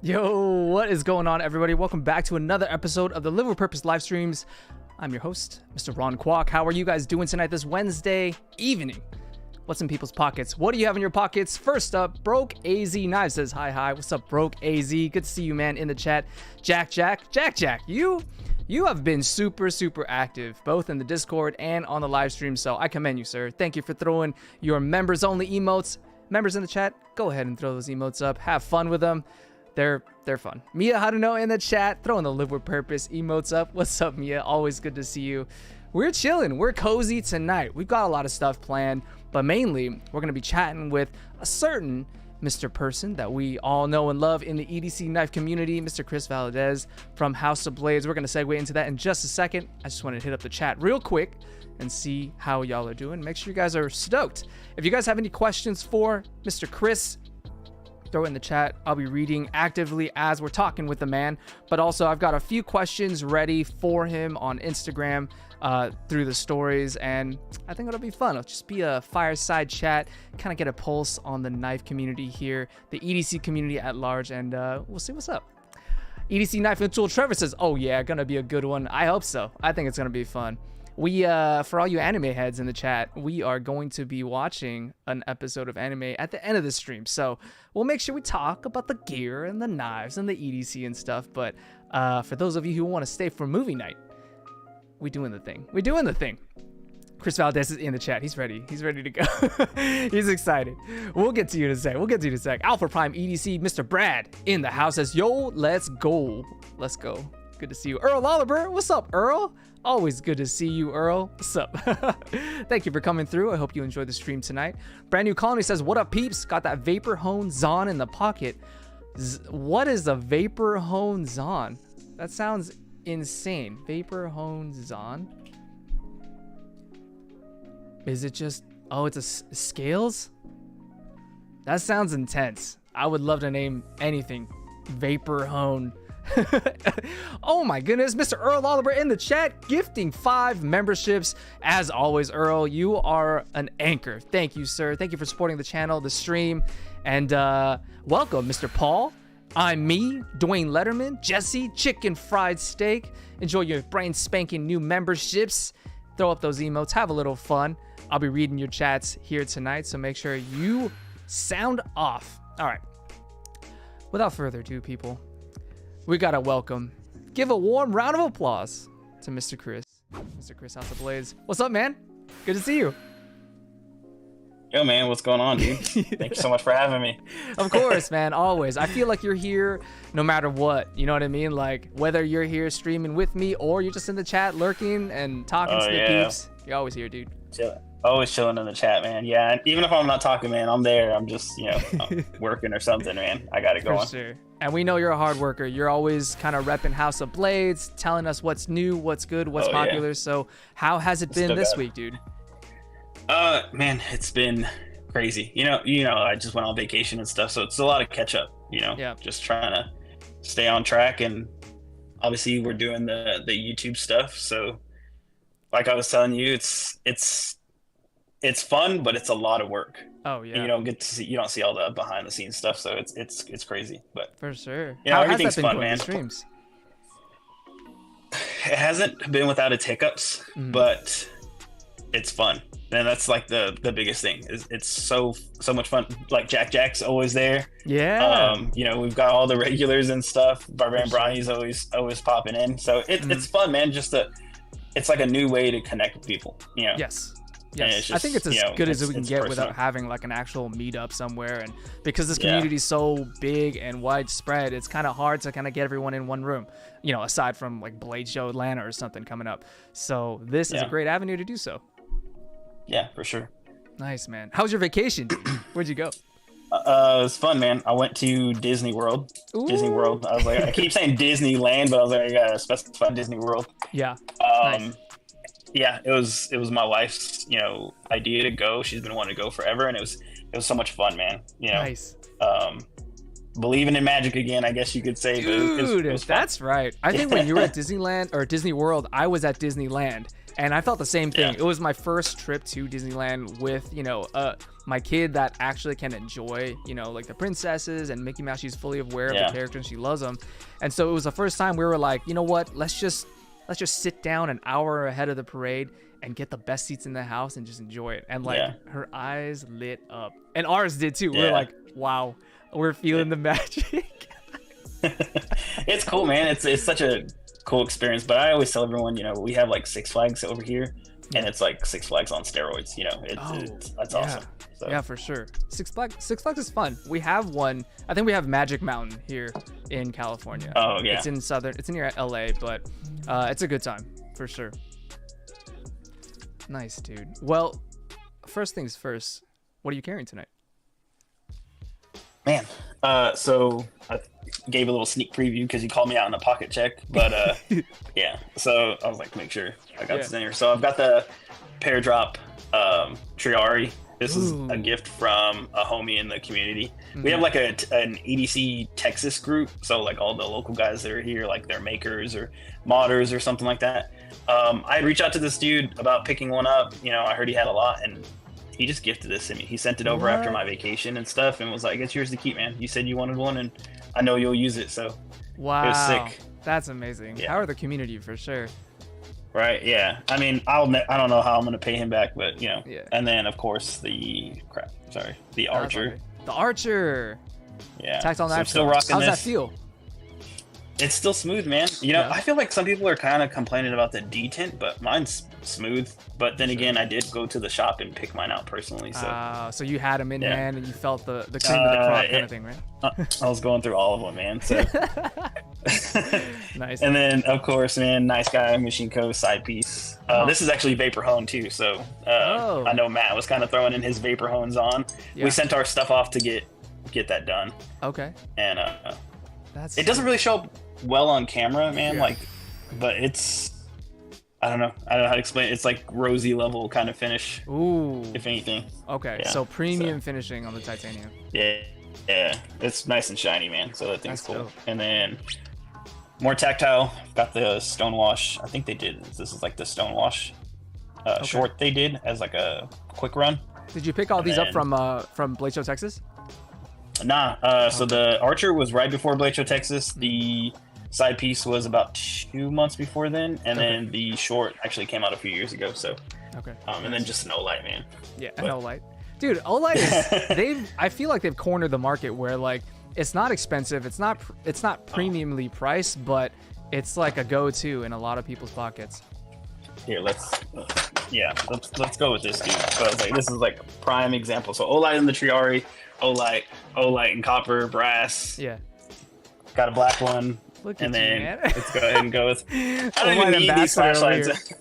Yo, what is going on, everybody? Welcome back to another episode of the Live with Purpose live streams. I'm your host, Mr. Ron Kwok. How are you guys doing tonight, this Wednesday evening? What's in people's pockets? What do you have in your pockets? First up, Broke AZ Knives says, hi. What's up, Broke AZ? Good to see you, man, in the chat. Jack, you have been super active, both in the Discord and on the live stream, so I commend you, sir. Thank you for throwing your members-only emotes. Members in the chat, go ahead and throw those emotes up. Have fun with them. They're fun. Mia Haruno in the chat, throwing the Live with Purpose emotes up. What's up, Mia? Always good to see you. We're chilling. We're cozy tonight. We've got a lot of stuff planned, but mainly we're going to be chatting with a certain Mr. Person that we all know and love in the EDC knife community, Mr. Chris Valadez from House of Blades. We're going to segue into that in just a second. I just wanted to hit up the chat real quick and see how y'all are doing. Make sure you guys are stoked. If you guys have any questions for Mr. Chris, throw it in the chat. I'll be reading actively as we're talking with the man, but also I've got a few questions ready for him on Instagram through the stories, and I think it'll be fun. It'll just be a fireside chat, kind of get a pulse on the knife community here, the EDC community at large, and we'll see what's up. EDC Knife and Tool Trevor says, oh yeah, gonna be a good one. I hope so. I think it's gonna be fun. We, for all you anime heads in the chat, we are going to be watching an episode of anime at the end of the stream. So we'll make sure we talk about the gear and the knives and the EDC and stuff. But for those of you who want to stay for movie night, we doing the thing. Chris Valdez is in the chat. He's ready. He's ready to go. He's excited. We'll get to you in a sec. Alpha Prime EDC, Mr. Brad in the house says, yo, let's go. Good to see you. Earl Oliver, what's up, Earl? Always good to see you, Earl. What's up? Thank you for coming through. I hope you enjoyed the stream tonight. Brand New Colony says, what up, peeps? Got that Vapor Hone Zon in the pocket. What is a Vapor Hone Zon? That sounds insane. Vapor Hone Zon? Is it just... Oh, it's a scales? That sounds intense. I would love to name anything Vapor Hone. Oh my goodness, Mr. Earl Oliver in the chat, gifting 5 memberships. As always, Earl, you are an anchor. Thank you, sir. Thank you for supporting the channel, the stream, and welcome, Mr. Paul. I'm me, Dwayne Letterman, Jesse, Chicken Fried Steak. Enjoy your brain spanking new memberships. Throw up those emotes, have a little fun. I'll be reading your chats here tonight, so make sure you sound off. All right, without further ado, people, we gotta give a warm round of applause to Mr. Chris. Mr. Chris House of Blades. What's up, man? Good to see you. Yo, man, what's going on, dude? Thank you so much for having me. Of course, man, always. I feel like you're here no matter what, you know what I mean? Like, whether you're here streaming with me or you're just in the chat lurking and talking to the peeps, you're always here, dude. Always chilling in the chat, man. Yeah, and even if I'm not talking, man, I'm there. I'm just, I'm working or something, man. I got it going. For sure. And we know you're a hard worker. You're always kind of repping House of Blades, telling us what's new, what's good, what's popular. Yeah. So how has it been this week, dude? Man, it's been crazy. You know, I just went on vacation and stuff, so it's a lot of catch up, Yeah. Just trying to stay on track. And obviously we're doing the YouTube stuff. So like I was telling you, it's fun, but it's a lot of work. Oh yeah. And you don't see all the behind the scenes stuff, so it's crazy. But for sure. How everything's has that been fun, going, man. Streams? It hasn't been without its hiccups, but it's fun. And that's like the biggest thing. It's so much fun. Like Jack's always there. Yeah. We've got all the regulars and stuff. Barbarian Bronny's always popping in. So it's fun, man. It's like a new way to connect with people. Yes. Yes, I think it's as good as we can get personal. without having like an actual meetup somewhere, and because this community is so big and widespread, it's kind of hard to kind of get everyone in one room, aside from like Blade Show Atlanta or something coming up. So this is a great avenue to do so. Yeah, for sure. Nice, man. How was your vacation? Where'd you go? It was fun, man. I went to Disney World. Ooh. Disney World. I was like, I keep saying Disneyland, but I was like, I gotta specify Disney World. Yeah. Nice. Yeah, it was my wife's, idea to go. She's been wanting to go forever, and it was so much fun, man. Nice. believing in magic again, I guess you could say. Dude, it was fun. that's right. I think when you were at Disneyland or Disney World, I was at Disneyland, and I felt the same thing. Yeah. It was my first trip to Disneyland with, my kid that actually can enjoy, like the princesses and Mickey Mouse. She's fully aware of the character and she loves them. And so it was the first time we were like, you know what? Let's just sit down an hour ahead of the parade and get the best seats in the house and just enjoy it. And her eyes lit up, and ours did too. We're like, wow, we're feeling the magic. It's cool, man. It's such a cool experience. But I always tell everyone, we have like Six Flags over here, and it's like Six Flags on steroids. That's awesome. So. Yeah, for sure. Six Flags is fun. We have one. I think we have Magic Mountain here in California. Oh yeah. It's near LA, but it's a good time for sure. Nice, dude. Well, first things first. What are you carrying tonight? Man, so I gave a little sneak preview because you called me out on a pocket check, but yeah. So I was like, make sure I got this in here. So I've got the Pear Drop Triari. This is a gift from a homie in the community. We have like an EDC Texas group, so like all the local guys that are here, like they're makers or modders or something like that. I reached out to this dude about picking one up. I heard he had a lot, and he just gifted this to me. He sent it over after my vacation and stuff, and was like, "It's yours to keep, man. You said you wanted one, and I know you'll use it." So wow, it was sick. That's amazing. Yeah. Power the community for sure. Right, yeah. I mean, I don't know how I'm gonna pay him back, but Yeah. And then of course the Archer. The Archer. Yeah. Tactile knife. Still rocking How's this. that feel? It's still smooth, man. I feel like some people are kind of complaining about the detent, but mine's smooth. But then again, I did go to the shop and pick mine out personally. So you had them in hand and you felt the cream of the crop kind of thing, right? I was going through all of them, man. So nice. And then of course, man, Nice Guy Machine Co. side piece. This is actually Vapor Hone too. So I know Matt was kind of throwing in his Vapor Hones on. Yeah. We sent our stuff off to get that done. Okay. And it doesn't really show up well on camera, man. Yeah. But it's, I don't know how to explain it. It's like rosy level kind of finish. Ooh. If anything. Okay. Yeah. So premium finishing on the titanium. Yeah. It's nice and shiny, man. So that thing's cool. Dope. And then more tactile. Got the Stonewash. I think they did. This is like the Stonewash short they did as like a quick run. Did you pick all these up from Blade Show, Texas? Nah. So the Archer was right before Blade Show, Texas. The side piece was about 2 months before then, and then the short actually came out a few years ago. So and then just an Olight, man. Yeah, an Olight. Dude, Olight is I feel like they've cornered the market where like it's not expensive, it's not premiumly priced, but it's like a go-to in a lot of people's pockets. Here, let's go with this, dude. So it's like this is like a prime example. So Olight in the Triari, Olight in copper, brass. Yeah. Got a black one. Look and at then you, man. Let's go ahead and go with. I don't even need these flashlights.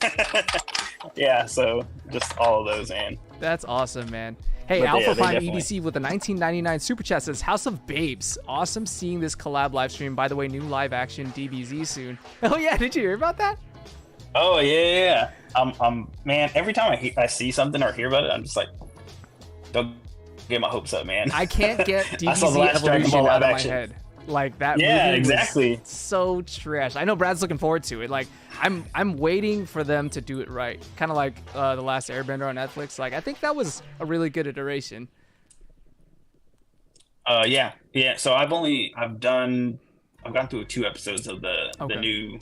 Yeah, so just all of those, man. That's awesome, man. Hey, Alpha Prime EDC with the 1999 super chat says House of Babes. Awesome seeing this collab live stream. By the way, new live action DBZ soon. Oh yeah, did you hear about that? Oh yeah. Man, every time I see something or hear about it, I'm just like, don't get my hopes up, man. I can't get DBZ Evolution out of my head. Like that movie exactly. Was so trash. I know Brad's looking forward to it. Like I'm waiting for them to do it right. Kind of like The Last Airbender on Netflix. Like I think that was a really good iteration. Yeah. So I've gone through 2 episodes of the new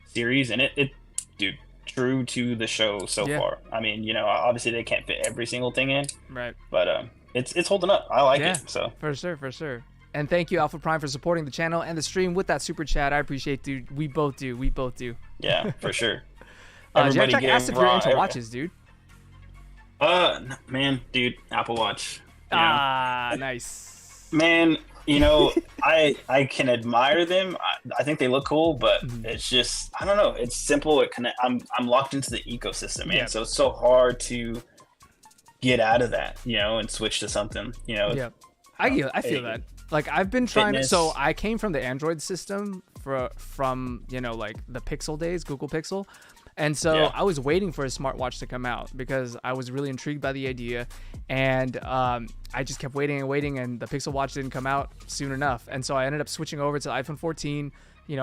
series, and it dude, true to the show so far. I mean, obviously they can't fit every single thing in, right? But it's holding up. I like it. So for sure. And thank you, Alpha Prime, for supporting the channel and the stream with that super chat. I appreciate, dude. We both do. Yeah, for sure. Jack asked if you're into watches, dude. Man, dude, Apple Watch. Nice. Man, I can admire them. I think they look cool, but it's just, I don't know. It's simple. I'm locked into the ecosystem, man. Yeah. So it's so hard to get out of that, and switch to something, Yeah, I feel that. Like I've been trying. So I came from the Android system from like the Pixel days, Google Pixel. And so Yeah. I was waiting for a smartwatch to come out because I was really intrigued by the idea. And I just kept waiting and waiting, and the Pixel Watch didn't come out soon enough. And so I ended up switching over to the iPhone 14,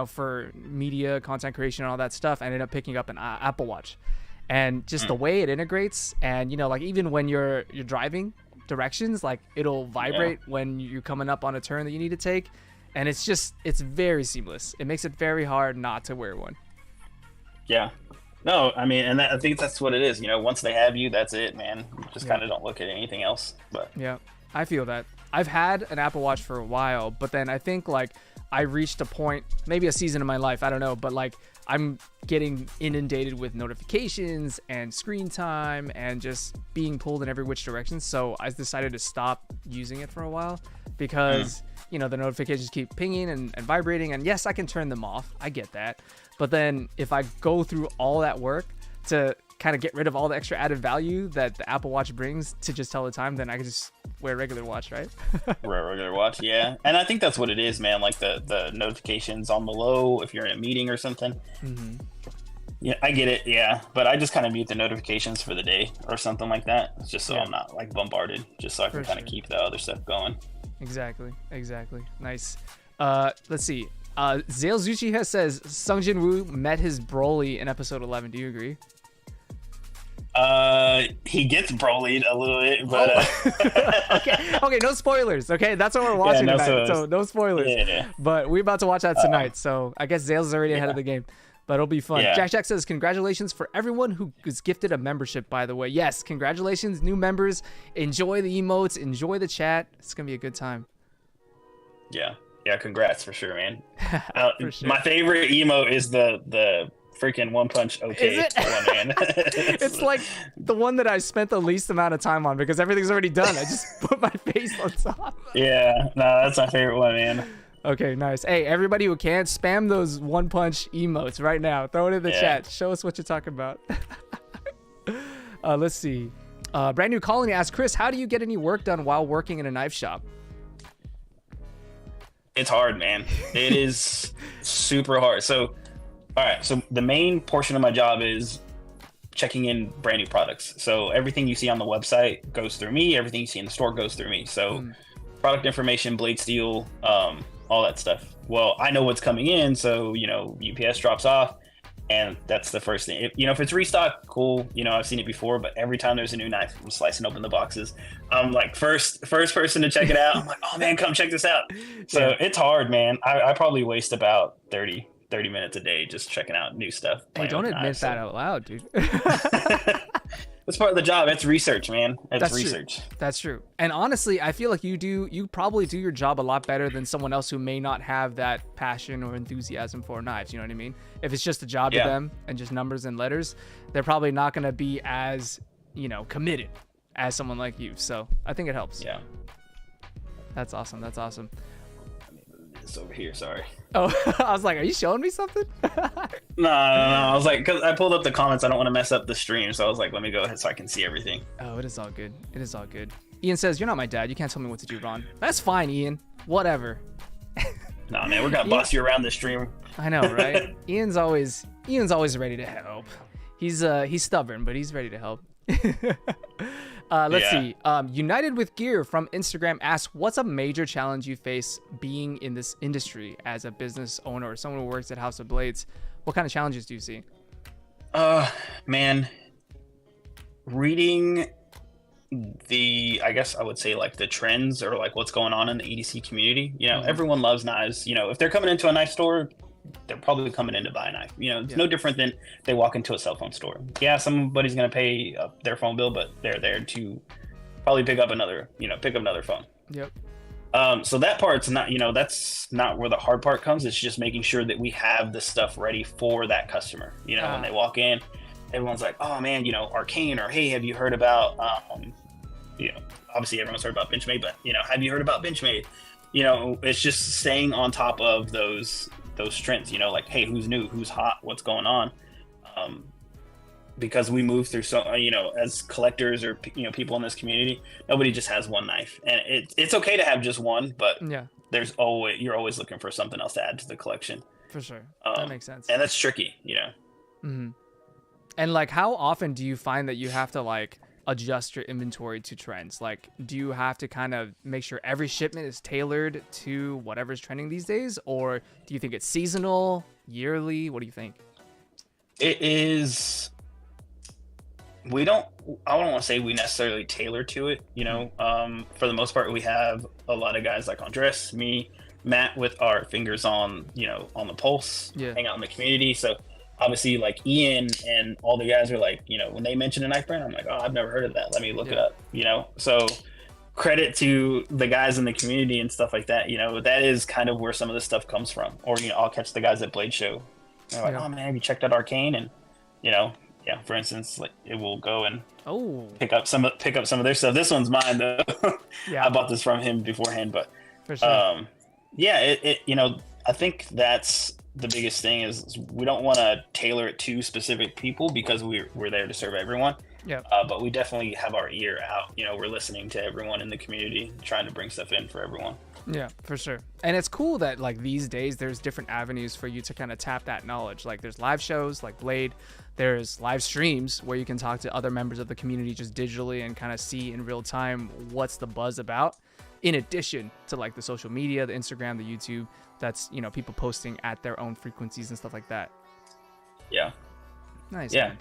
for media, content creation, and all that stuff. I ended up picking up an Apple Watch. And just the way it integrates, and, like even when you're driving directions, like it'll vibrate when you're coming up on a turn that you need to take. And it's very seamless. It makes it very hard not to wear one. Yeah. No, I mean, and I think that's what it is. Once they have you, that's it, man. You just kind of don't look at anything else. But yeah, I feel that. I've had an Apple Watch for a while, but then I think like I reached a point, maybe a season in my life, I don't know, but like I'm getting inundated with notifications and screen time and just being pulled in every which direction. So I decided to stop using it for a while because, the notifications keep pinging and vibrating. And yes, I can turn them off. I get that. But then if I go through all that work to kind of get rid of all the extra added value that the Apple Watch brings to just tell the time, then I can just wear a regular watch, right? Wear a regular watch, yeah. And I think that's what it is, man. Like the notifications on the low if you're in a meeting or something. Mm-hmm. Yeah, I get it, yeah. But I just kind of mute the notifications for the day or something like that. It's just so I'm not like bombarded, just so I can kind of keep the other stuff going. Exactly. Nice. Let's see. Zale Zuchi says Sungjin Woo met his Broly in episode 11. Do you agree? He gets Broly'd a little bit, but okay, no spoilers. Okay, that's what we're watching tonight. Spoilers. So no spoilers. Yeah. But we're about to watch that tonight. So I guess Zale's already ahead of the game. But it'll be fun. Yeah. Jack says, congratulations for everyone who is gifted a membership, by the way. Yes, congratulations, new members. Enjoy the emotes. Enjoy the chat. It's going to be a good time. Yeah, congrats for sure, man. For sure. My favorite emote is the freaking One Punch okay Is it? one, man. It's like the one that I spent the least amount of time on because everything's already done. I just put my face on top. Yeah, no, that's my favorite one, man. Okay, nice. Hey, everybody who can, spam those One Punch emotes right now. Throw it in the chat. Show us what you're talking about. Let's see. Brand New Colony asks, Chris, how do you get any work done while working in a knife shop? It's hard, man. It is super hard. So, all right. So the main portion of my job is checking in brand new products. So everything you see on the website goes through me. Everything you see in the store goes through me. So product information, blade steel, all that stuff. Well, I know what's coming in. So, UPS drops off. And that's the first thing. If it's restock, cool. I've seen it before, but every time there's a new knife, I'm slicing open the boxes. I'm like first person to check it out. I'm like, oh man, come check this out. So It's hard, man. I probably waste about 30 minutes a day just checking out new stuff. Hey, don't admit that out loud, dude. That's part of the job. It's research, man. That's research. True. That's true. And honestly, I feel like you probably do your job a lot better than someone else who may not have that passion or enthusiasm for knives. You know what I mean? If it's just a job to them and just numbers and letters, they're probably not going to be as, committed as someone like you. So I think it helps. Yeah. That's awesome. It's over here. Sorry. Oh, I was like, are you showing me something? No. I was like, because I pulled up the comments. I don't want to mess up the stream. So I was like, let me go ahead so I can see everything. Oh, it is all good. Ian says, you're not my dad. You can't tell me what to do, Ron. That's fine, Ian. Whatever. Nah, man, we're going to boss you around the stream. I know, right? Ian's always ready to help. He's stubborn, but he's ready to help. Let's see. United with Gear from Instagram asks, what's a major challenge you face being in this industry as a business owner or someone who works at House of Blades? What kind of challenges do you see? Man, reading I guess I would say like the trends or like what's going on in the EDC community. Everyone loves knives. If they're coming into a knife store, they're probably coming in to buy a knife. It's no different than they walk into a cell phone store. Yeah, somebody's going to pay their phone bill, but they're there to probably pick up another phone. Yep. So that part's not, that's not where the hard part comes. It's just making sure that we have the stuff ready for that customer. When they walk in, everyone's like, oh man, Arcane, or hey, have you heard about, obviously everyone's heard about Benchmade, but have you heard about Benchmade? It's just staying on top of those trends, like, hey, who's new, who's hot, what's going on? Because we move through so, as collectors or, people in this community, nobody just has one knife, and it's okay to have just one, but you're always looking for something else to add to the collection. For sure. That makes sense. And that's tricky, Mm-hmm. And like, how often do you find that you have to like adjust your inventory to trends? Like, do you have to kind of make sure every shipment is tailored to whatever's trending these days? Or do you think it's seasonal, yearly? What do you think? It is. I don't want to say we necessarily tailor to it, you know. For the most part, we have a lot of guys like Andres, me, Matt, with our fingers on, you know, on the pulse, hang out in the community. So obviously, like Ian and all the guys are like, you know, when they mention a knife brand, I'm like, oh, I've never heard of that. Let me look it up, you know. So credit to the guys in the community and stuff like that. You know, that is kind of where some of this stuff comes from. Or, you know, I'll catch the guys at Blade Show. They're like, oh man, have you checked out Arcane? And, you know, yeah, for instance, like it will go and pick up some of their stuff. This one's mine though. I bought this from him beforehand, but for sure. it you know, I think that's the biggest thing is we don't want to tailor it to specific people because we're there to serve everyone. Yeah. But we definitely have our ear out. You know, we're listening to everyone in the community, trying to bring stuff in for everyone. Yeah, for sure. And it's cool that like these days there's different avenues for you to kind of tap that knowledge. Like there's live shows like Blade, there's live streams where you can talk to other members of the community just digitally and kind of see in real time what's the buzz about. In addition to like the social media, the Instagram, the YouTube, that's, you know, people posting at their own frequencies and stuff like that. Yeah. Nice. Yeah. Man.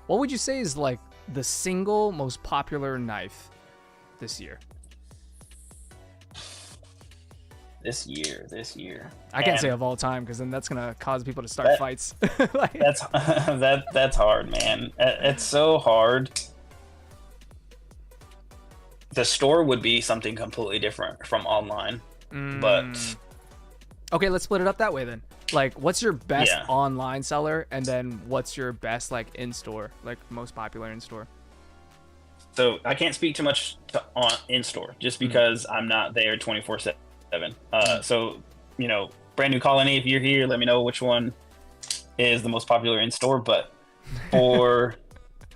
What would you say is like the single most popular knife this year? This year. I can't say of all time because then that's gonna cause people to start fights. Like, that's hard, man. It's so hard. The store would be something completely different from online, but okay, let's split it up that way then. Like, what's your best online seller, and then what's your best like in store, like most popular in store? So I can't speak too much on in store just because I'm not there 24/7. So, you know, brand new colony, if you're here, let me know which one is the most popular in store. But for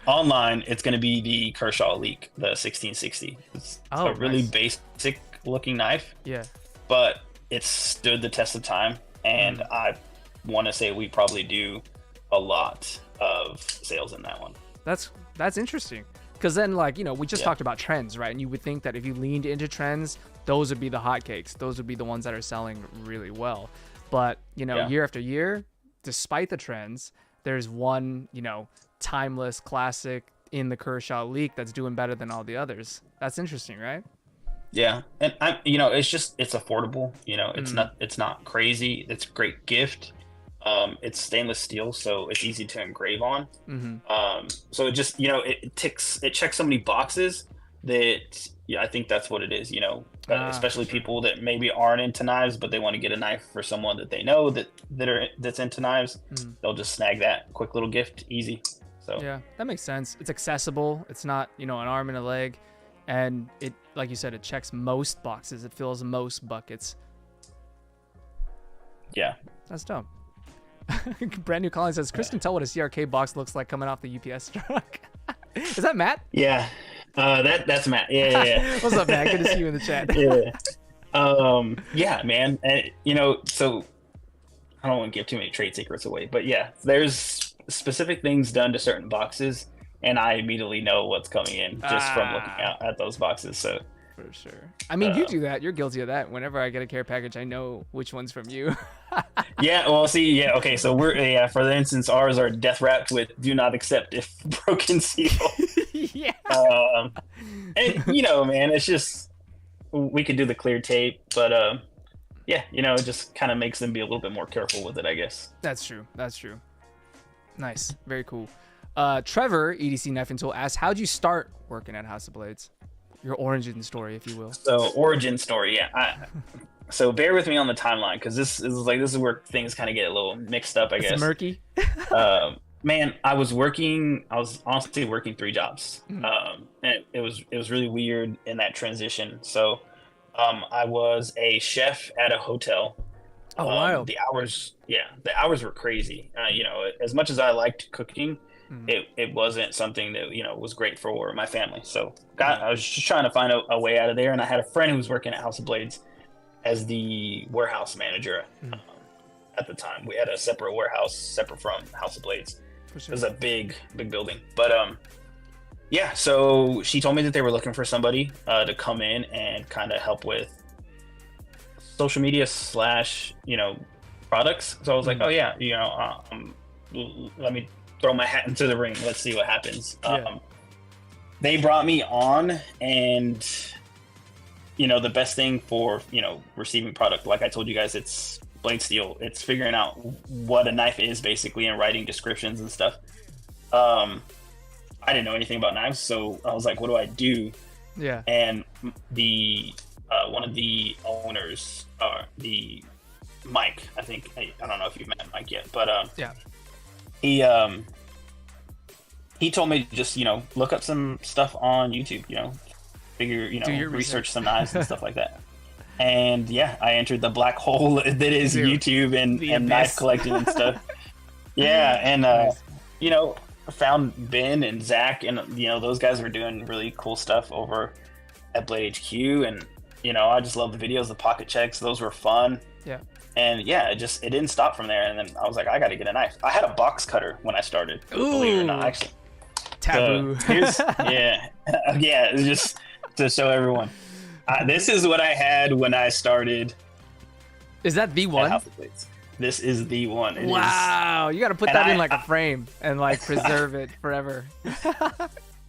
online, it's going to be the Kershaw Leak, the 1660. It's a really basic looking knife. Yeah. But it's stood the test of time. And I want to say we probably do a lot of sales in that one. That's interesting. Because then, like, you know, we just talked about trends, right? And you would think that if you leaned into trends, those would be the hotcakes. Those would be the ones that are selling really well. But, you know, year after year, despite the trends, there's one, you know, timeless classic in the Kershaw Leak that's doing better than all the others. That's interesting, right? Yeah. And you know, it's affordable. You know, it's not crazy. It's a great gift. It's stainless steel, so it's easy to engrave on. So it just, you know, it checks so many boxes that I think that's what it is, you know, especially people that maybe aren't into knives, but they want to get a knife for someone that they know that's into knives. They'll just snag that quick little gift, easy. So yeah, that makes sense. It's accessible. It's not, you know, an arm and a leg, and it, like you said, it checks most boxes. It fills most buckets. Yeah, that's dope. Brand new Colin says, Chris can tell what a CRK box looks like coming off the UPS truck. Is that Matt? Yeah. That's Matt. Yeah. What's up, Matt? Good to see you in the chat. Yeah, man. And, you know, so I don't want to give too many trade secrets away, but yeah, there's specific things done to certain boxes, and I immediately know what's coming in just from looking out at those boxes. So for sure. I mean, you do that. You're guilty of that. Whenever I get a care package, I know which one's from you. Yeah, well, see, yeah, okay, so we're, for the instance, ours are death wrapped with "do not accept if broken" seal. Yeah. And you know, man, it's just we could do the clear tape, but yeah, you know, it just kind of makes them be a little bit more careful with it, I guess. That's true. Nice, very cool. Trevor, EDC Knife and Tool, asks, how'd you start working at House of Blades? Your origin story, if you will. So, origin story, yeah. So bear with me on the timeline, because this is where things kind of get a little mixed up, I guess. It's murky. Man, I was honestly working 3 jobs. And it was really weird in that transition. So I was a chef at a hotel. Oh, wow. The hours were crazy. You know, as much as I liked cooking, it wasn't something that, you know, was great for my family. So I was just trying to find a way out of there. And I had a friend who was working at House of Blades as the warehouse manager at the time. We had a separate warehouse, separate from House of Blades. It was a big building. But yeah, so she told me that they were looking for somebody to come in and kind of help with social media / products. So I was like, oh yeah, let me throw my hat into the ring. Let's see what happens. They brought me on, and the best thing for receiving product, like I told you guys, it's blade steel. It's figuring out what a knife is basically and writing descriptions and stuff. I didn't know anything about knives, so I was like, what do I do? Yeah. And the one of the owners, the Mike, I think, I don't know if you've met Mike yet, but yeah, he told me to just look up some stuff on YouTube, figure Do your research some knives and stuff like that. And yeah, I entered the black hole that is YouTube and knife collecting and stuff. Yeah, and nice. Found Ben and Zach, and those guys were doing really cool stuff over at Blade HQ, and I just love the videos, the pocket checks, those were fun. Yeah. And yeah, it didn't stop from there. And then I was like, I got to get a knife. I had a box cutter when I started. Ooh. Believe it or not, actually. Taboo. So yeah, it's just to show everyone. This is what I had when I started. Is that the one? House of Blades. This is the one. It wow, you got to put that in like a frame and like preserve it forever.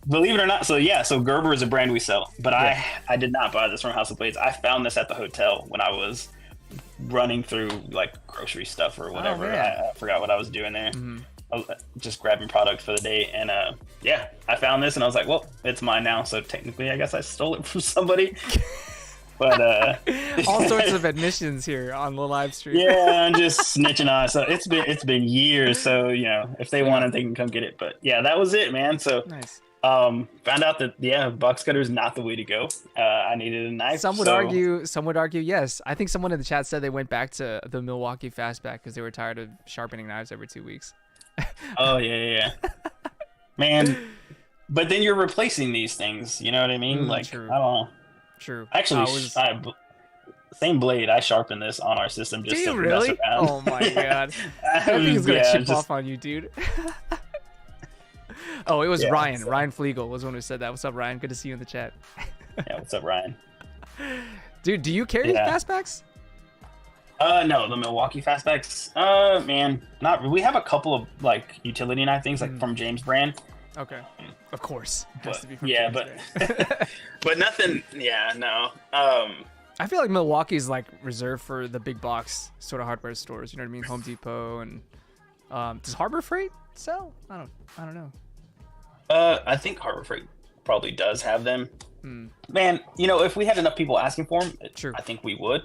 Believe it or not, so Gerber is a brand we sell, but I did not buy this from House of Blades. I found this at the hotel when I was running through like grocery stuff or whatever. I forgot what I was doing there. Mm-hmm. I was just grabbing product for the day, and I found this and I was like, well, it's mine now, so technically I guess I stole it from somebody. But all sorts of admissions here on the live stream. Yeah, I'm just snitching on it. So it's been years, so if they want it, they can come get it. But yeah, that was it, man. So nice. Found out that box cutter is not the way to go. I needed a knife. Some would argue yes. I think someone in the chat said they went back to the Milwaukee Fastback because they were tired of sharpening knives every 2 weeks. Oh yeah. Man, but then you're replacing these things, you know what I mean? True. I don't know. True. Actually, same blade, I sharpened this on our system just to really? mess around. Oh my god. That thing is gonna chip off on you, dude. Oh, it was Ryan. Ryan Flegel was the one who said that. What's up, Ryan? Good to see you in the chat. Yeah, what's up, Ryan? Dude, do you carry fastbacks? No, the Milwaukee Fastbacks. Man, not. We have a couple of like utility knife things, like from James brand. Okay, of course. But, but nothing. Yeah, no. I feel like Milwaukee's like reserved for the big box sort of hardware stores. You know what I mean? Home Depot and does Harbor Freight sell? I don't know. I think Harbor Freight probably does have them. Man, if we had enough people asking for them, I think we would.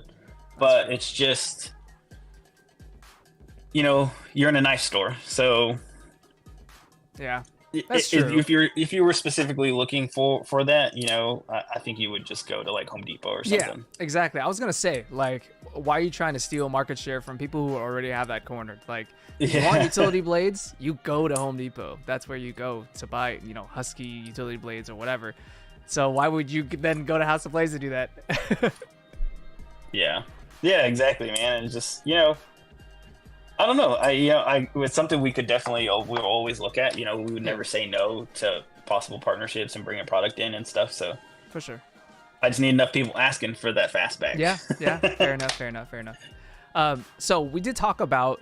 But it's just, you're in a knife store, so yeah, that's true. If you were specifically looking for that, I think you would just go to like Home Depot or something. Yeah, exactly. I was gonna say, like, why are you trying to steal market share from people who already have that cornered? Like, if you want utility blades, you go to Home Depot. That's where you go to buy, Husky utility blades or whatever. So why would you then go to House of Blades to do that? Yeah, exactly, man. It's just, I don't know. It's something we could definitely, we'll always look at. We would never say no to possible partnerships and bring a product in and stuff. So for sure, I just need enough people asking for that fastback. Yeah. Fair enough. So we did talk about,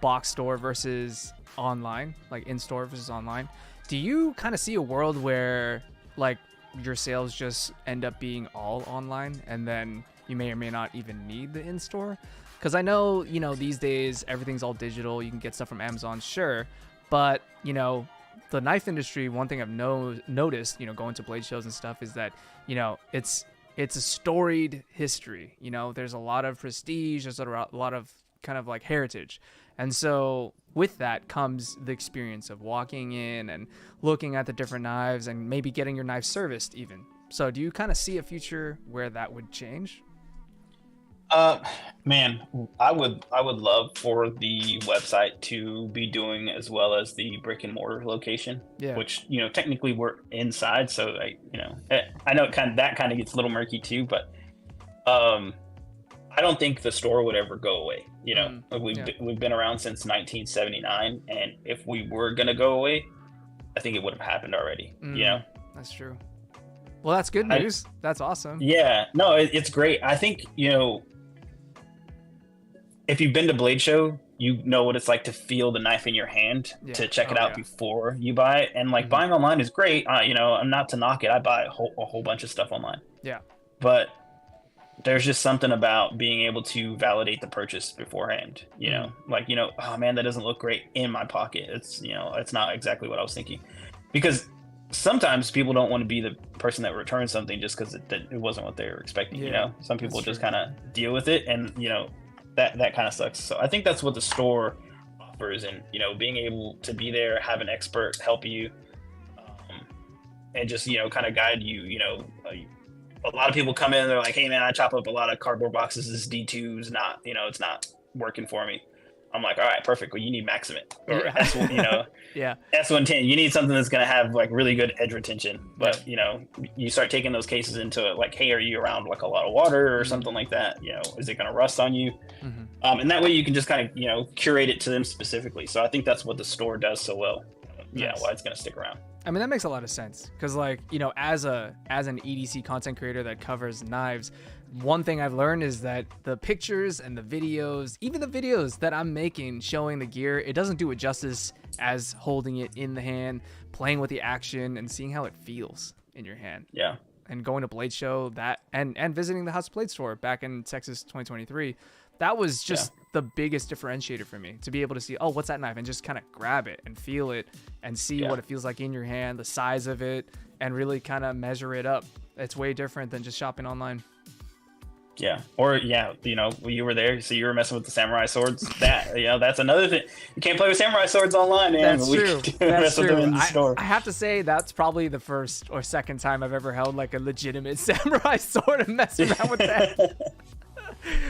box store versus online, like in store versus online. Do you kind of see a world where like your sales just end up being all online and then you may or may not even need the in-store? Because I know, these days everything's all digital. You can get stuff from Amazon, sure. But, the knife industry, one thing I've noticed, going to blade shows and stuff is that, it's a storied history. There's a lot of prestige. There's a lot of kind of like heritage. And so with that comes the experience of walking in and looking at the different knives and maybe getting your knife serviced even. So do you kind of see a future where that would change? Man, I would love for the website to be doing as well as the brick and mortar location, which, technically we're inside. So I know that kind of gets a little murky too, but, I don't think the store would ever go away. You know, we've been around since 1979, and if we were gonna go away, I think it would have happened already. You know, that's true. Well, that's good news. That's awesome. Yeah, no, it's great. I think, you know, if you've been to Blade Show, you know what it's like to feel the knife in your hand, to check it out before you buy it. And like buying online is great. You know, I'm not to knock it. I buy a whole bunch of stuff online. Yeah. But there's just something about being able to validate the purchase beforehand, you know, like, you know, oh man, that doesn't look great in my pocket. It's, you know, it's not exactly what I was thinking. Because sometimes people don't want to be the person that returns something just because it wasn't what they were expecting, you know? Some people just kind of deal with it, and, you know, that kind of sucks. So I think that's what the store offers, and, you know, being able to be there, have an expert help you, and just, you know, kind of guide you. You know, a lot of people come in, they're like, hey man, I chop up a lot of cardboard boxes, this D2's not, you know, it's not working for me. I'm like, all right, perfect. Well, you need Maximate or S1, you know, S110. You need something that's going to have like really good edge retention. But, you know, you start taking those cases into it, like, hey, are you around like a lot of water or something like that? You know, is it going to rust on you? And that way you can just kind of, you know, curate it to them specifically. So I think that's what the store does so well. Yeah, why it's going to stick around. I mean, that makes a lot of sense because, like, you know, as an EDC content creator that covers knives, one thing I've learned is that the pictures and the videos, even the videos that I'm making showing the gear, it doesn't do it justice as holding it in the hand, playing with the action, and seeing how it feels in your hand. Yeah. And going to Blade Show, that and visiting the House of Blade store back in Texas 2023, that was just the biggest differentiator for me, to be able to see, oh, what's that knife, and just kind of grab it and feel it and see what it feels like in your hand, the size of it, and really kind of measure it up. It's way different than just shopping online. Yeah. Or you know, you were there, so you were messing with the samurai swords. That, you know, that's another thing. You can't play with samurai swords online, man. That's true. That's true. In the store. I have to say that's probably the first or second time I've ever held like a legitimate samurai sword and messed around with that.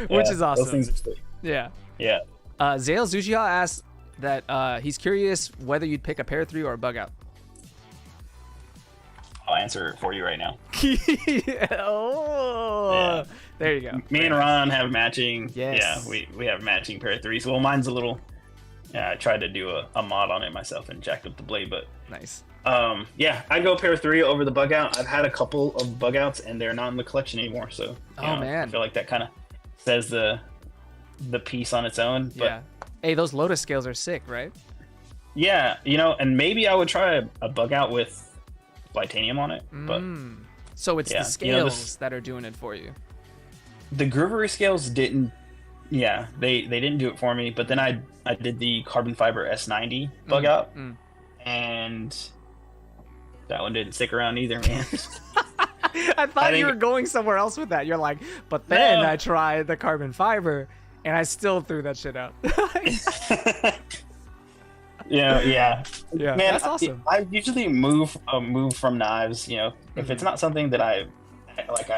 Which is awesome. Those things are sweet. Yeah. Yeah. Zale Zujiha asks that he's curious whether you'd pick a pair 3 or a bug out. I'll answer it for you right now. There you go. Me and Ron have matching. Yes. Yeah, we have matching pair of 3s. Well, mine's a little. Yeah, I tried to do a mod on it myself and jacked up the blade, but nice. Yeah, I'd go pair 3 over the bug out. I've had a couple of bug outs and they're not in the collection anymore, so man, I feel like that kind of says the piece on its own. But yeah. Hey, those Lotus scales are sick, right? Yeah, you know, and maybe I would try a bug out with titanium on it, but so it's the scales that are doing it for you. The groovery scales didn't. Yeah, they didn't do it for me. But then I did the carbon fiber S90 bug out, and that one didn't stick around either, man. I thought you were going somewhere else with that. You're like, but then I tried the carbon fiber, and I still threw that shit out. Yeah. Man, that's awesome. I usually move from knives. You know, if it's not something that I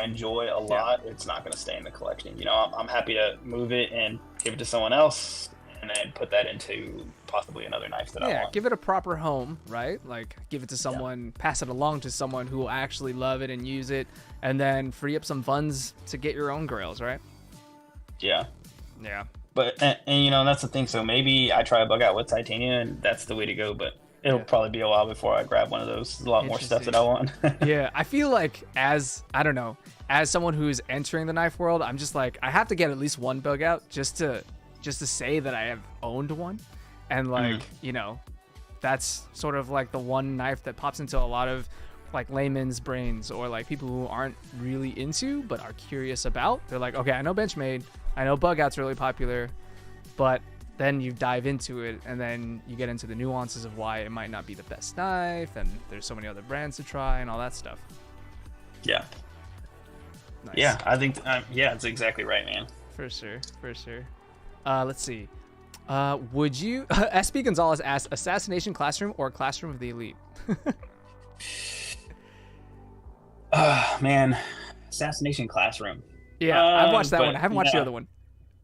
enjoy a lot, it's not going to stay in the collection. You know, I'm happy to move it and give it to someone else, and then put that into possibly another knife that I want. Give it a proper home, right? Like, give it to someone, pass it along to someone who will actually love it and use it, and then free up some funds to get your own grails, right? Yeah. But and you know, that's the thing. So maybe I try a bug out with titanium, and that's the way to go. But it'll probably be a while before I grab one of those. There's a lot more stuff that I want. Yeah, I feel like as someone who's entering the knife world, I'm just like, I have to get at least one bug out just to say that I have owned one, and like you know, that's sort of like the one knife that pops into a lot of like layman's brains, or like people who aren't really into but are curious about. They're like, okay, I know Benchmade, I know bug out's really popular, but then you dive into it and then you get into the nuances of why it might not be the best knife, and there's so many other brands to try and all that stuff. Yeah. Nice. Yeah, I think that's exactly right, man. For sure. Let's see. Would you SB Gonzalez asked, Assassination Classroom or Classroom of the Elite? Man, Assassination Classroom. Yeah, I've watched that one. I haven't watched the other one.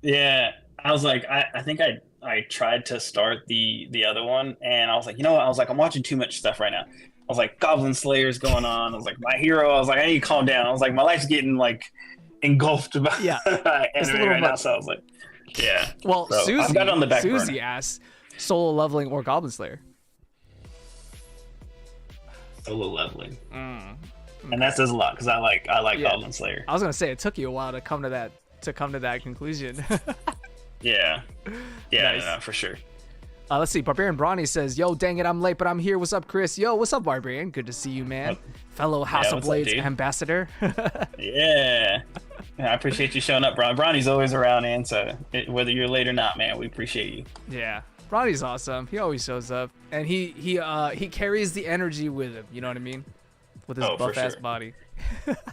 Yeah, I was like, I think I tried to start the other one, and I was like, you know what? I was like, I'm watching too much stuff right now. I was like, Goblin Slayer's going on. I was like, My Hero. I was like, I need to calm down. I was like, my life's getting like engulfed by it's a little right much. now. So I was like, Yeah. Well, So, Susie, I've got it on the back Susie burner. asked solo leveling or Goblin Slayer. Solo leveling. Mm. And that says a lot because I like Yeah. Goblin Slayer. I was gonna say it took you a while to come to that conclusion. Yeah. Yeah, Nice. no, for sure. Let's see. Barbarian Brawny says, "Yo, dang it, I'm late, but I'm here. What's up, Chris? Yo, what's up, Barbarian? Good to see you, man. Fellow House of what's up, Blades dude? ambassador." Yeah. I appreciate you showing up, Bron. Bronny's always around, man. So whether you're late or not, man, we appreciate you. Yeah, Brawny's awesome. He always shows up, and he carries the energy with him. You know what I mean? With his Oh, for buff ass sure. body.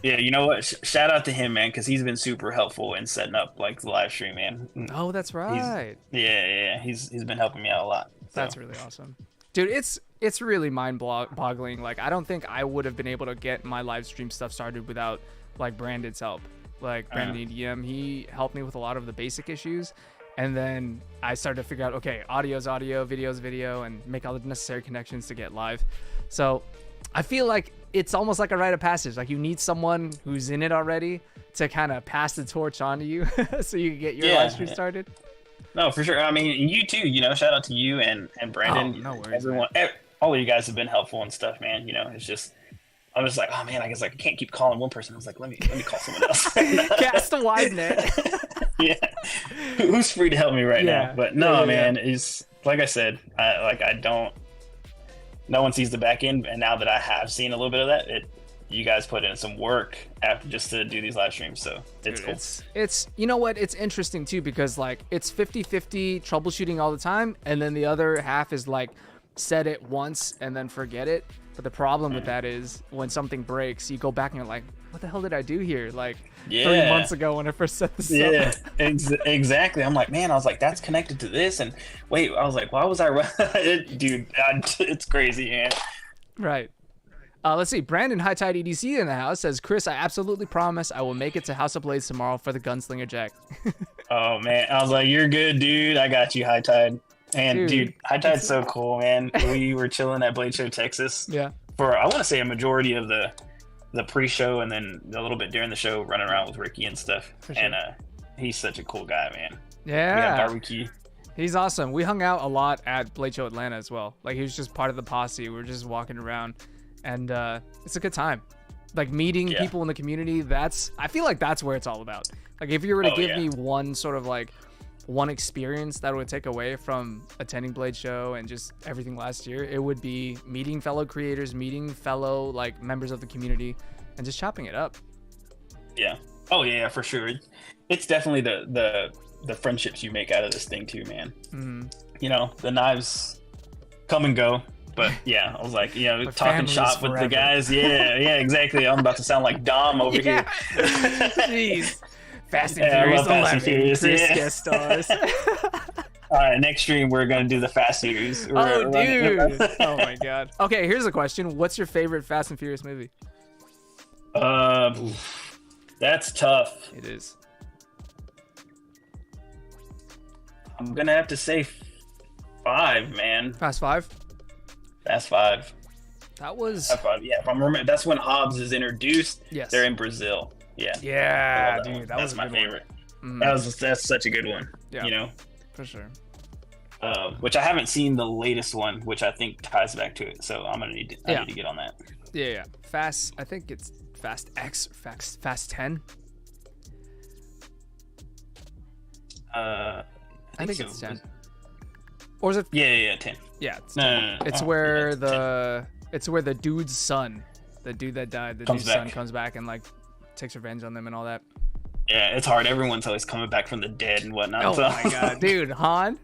Yeah, you know what? Shout out to him, man, because he's been super helpful in setting up like the live stream, man. Oh, that's right. Yeah. He's been helping me out a lot. So. That's really awesome, dude. It's really mind-boggling. Like, I don't think I would have been able to get my live stream stuff started without like Brandon's help. Like Brandon EDM, he helped me with a lot of the basic issues, and then I started to figure out, okay, audio's audio, video's video, and make all the necessary connections to get live. So I feel like it's almost like a rite of passage. Like, you need someone who's in it already to kind of pass the torch on to you so you can get your live stream started. No, for sure. I mean, you too. You know, shout out to you and Brandon. Oh, no worries, everyone, all of you guys have been helpful and stuff, man. You know, it's just, I'm just like, oh man, I guess like I can't keep calling one person. I was like, let me call someone else. Cast a wide net. Yeah, who's free to help me right Yeah. now? But no, Yeah. man, it's like I said, I don't. No one sees the back end, and now that I have seen a little bit of that, you guys put in some work after just to do these live streams, so it's Dude, cool. It's you know what, it's interesting too, because like it's 50-50 troubleshooting all the time, and then the other half is like set it once and then forget it. But the problem with that is when something breaks, you go back and you're like, what the hell did I do here? Like 3 months ago when I first set this Yeah, up. exactly. I'm like, man, I was like, that's connected to this, and wait, I was like, why was I dude, it's crazy, man. Right. Let's see. Brandon High Tide EDC in the house says, Chris, I absolutely promise I will make it to House of Blades tomorrow for the Gunslinger Jack. Oh man, I was like, you're good, dude. I got you, High Tide. And dude, High Tide's so cool, man. We were chilling at Blade Show, Texas. Yeah. For I want to say a majority of the pre-show, and then a little bit during the show, running around with Ricky and stuff. For sure. And he's such a cool guy, man. Yeah. We had barbecue. He's awesome. We hung out a lot at Blade Show Atlanta as well. Like, he was just part of the posse. We were just walking around, and it's a good time. Like, meeting people in the community, I feel like that's where it's all about. Like, if you were to give me one sort of like one experience that I would take away from attending Blade Show and just everything last year, it would be meeting fellow creators, meeting fellow like members of the community, and just chopping it up. Yeah. Oh yeah, for sure. It's definitely the friendships you make out of this thing too, man. Mm-hmm. You know, the knives come and go, but yeah, I was like, you know, But talking family shop is with the forever. guys. Yeah, exactly. I'm about to sound like Dom over here. Jeez. Fast and Yeah, I Furious love Fast 11. and Furious, Chris yeah. guest stars. All right, next stream we're gonna do the Fast series. Oh, dude. Oh my god. Okay, here's a question. What's your favorite Fast and Furious movie? That's tough. It is. I'm gonna have to say 5, man. Fast 5? Fast 5. That was... Fast 5. Yeah, if I'm remembering, that's when Hobbs is introduced. Yes. They're in Brazil. Yeah. Yeah, I love that dude. one. That That's was a my good one. favorite. Mm, That's such a good one. Yeah. You know, for sure. which I haven't seen the latest one, which I think ties back to it. So I'm gonna need to get on that. Yeah. Fast, I think it's Fast X, Fast 10. I think so. it's 10. Or is it? Yeah, 10. Yeah. It's No, 10. no. It's Oh, where yeah, it's 10. it's where the dude's son, the dude that died, the Comes dude's son back. comes back and like takes revenge on them and all that. Yeah, it's hard. Everyone's always coming back from the dead and whatnot. Oh so. my god, dude, Han,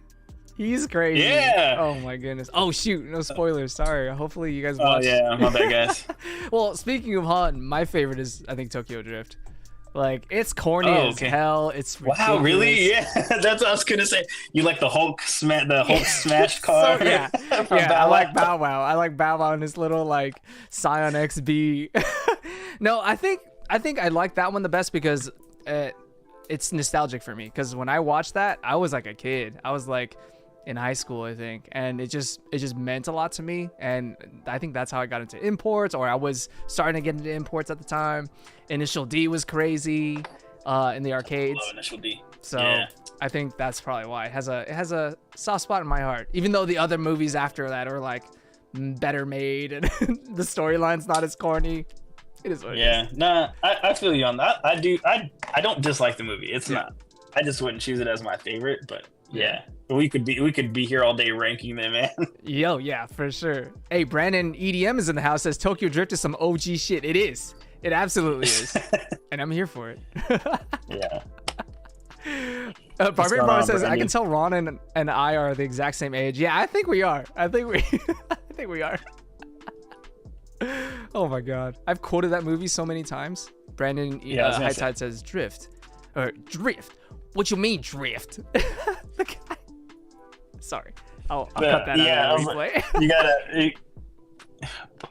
he's crazy. Yeah. Oh my goodness. Oh shoot, no spoilers. Sorry. Hopefully you guys Oh watched. yeah, my bad, guys. Well, speaking of Han, my favorite is I think Tokyo Drift. Like, it's corny as okay. hell. It's Wow, really? ridiculous. Yeah, that's what I was gonna say. You like the Hulk smash car? So, yeah, from yeah. I Bow like Wow? Bow Wow. I like Bow Wow and his little like Scion XB. No, I think I like that one the best because it's nostalgic for me. Because when I watched that, I was like a kid. I was like in high school, I think, and it just meant a lot to me. And I think that's how I got into imports, or I was starting to get into imports at the time. Initial D was crazy in the arcades. Love Initial D. So Yeah. I think that's probably why it has a soft spot in my heart. Even though the other movies after that are like better made and the storyline's not as corny. It is what it is. Nah, I feel you on that. I don't dislike the movie. It's not. I just wouldn't choose it as my favorite, but yeah. We could be here all day ranking them, man. Yo, yeah, for sure. Hey, Brandon EDM is in the house. Says Tokyo Drift is some OG shit. It is. It absolutely is. And I'm here for it. Yeah. Barbarian Bar says, I can tell Ron and I are the exact same age. Yeah, I think we are. I think we are. Oh my god. I've quoted that movie so many times. Brandon High Tide says drift. Or drift. What you mean drift? The guy. Sorry. I'll cut that out of the replay.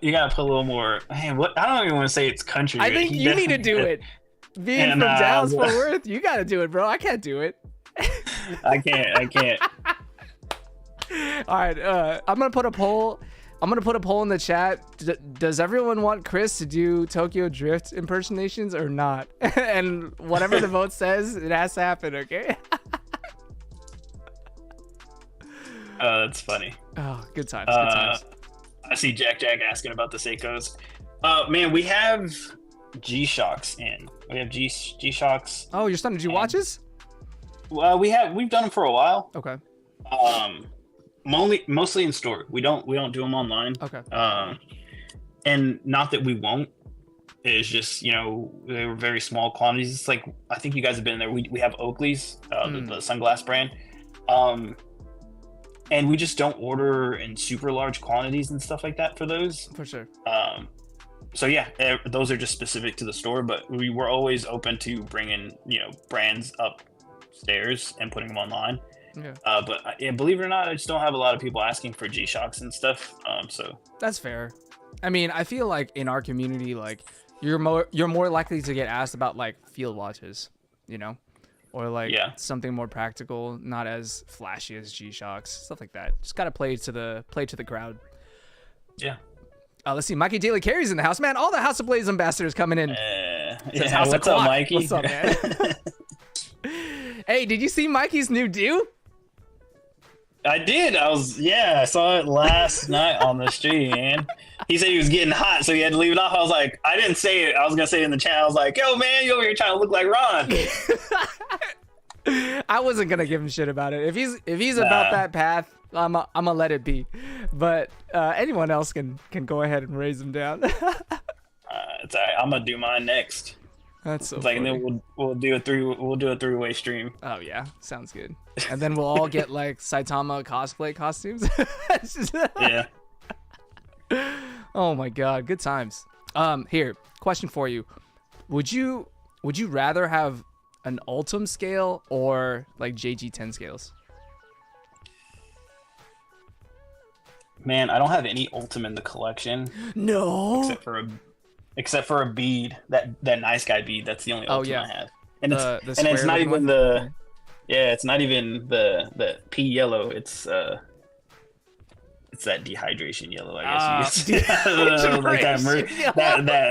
You gotta put a little more. Man, what? I don't even want to say it's country. I think you need to do it. Being from Dallas Fort Worth, you gotta do it, bro. I can't do it. I can't. All right. I'm gonna put a poll. I'm gonna put a poll in the chat. Does everyone want Chris to do Tokyo Drift impersonations or not? And whatever the vote says, it has to happen. Okay. That's funny. Oh, good times. Good times. I see Jack asking about the Seikos. Man, we have G-Shocks in. We have G-Shocks. Oh, you're starting to do watches? Well, we've done them for a while. Okay. Mostly in store. We don't do them online. Okay. And not that we won't. It's just, they were very small quantities. It's like, I think you guys have been there. We have Oakley's, the sunglass brand. And we just don't order in super large quantities and stuff like that for those. For sure. So yeah, those are just specific to the store, but we were always open to bringing, brands upstairs and putting them online. Yeah. But believe it or not, I just don't have a lot of people asking for G-Shocks and stuff. So that's fair. I mean, I feel like in our community, like you're more likely to get asked about like field watches, or like something more practical, not as flashy as G-Shocks, stuff like that. Just gotta play to the crowd. Yeah. Let's see. Mikey Daily Carey's in the house, man. All the House of Blaze ambassadors coming in. What's up, Mikey? What's up, man? Hey, did you see Mikey's new do? I did. I saw it last night on the stream, man. He said he was getting hot, so he had to leave it off. I was like, I didn't say it. I was gonna say it in the chat. I was like, yo, man, you over here trying to look like Ron. I wasn't gonna give him shit about it. If he's about that path, I'm gonna let it be. But anyone else can go ahead and raise him down. It's all right. I'm gonna do mine next. That's so funny. And then we'll do a three-way stream. Oh yeah, sounds good. And then we'll all get like Saitama cosplay costumes. Yeah. Oh my god, good times. Here, question for you: Would you rather have an Ultem scale or like JG10 scales? Man, I don't have any Ultem in the collection. No. Except for a bead, that nice guy bead. That's the only Ultem I have. And it's not even one? it's not even the pea yellow. It's that dehydration yellow, I guess you could say. Like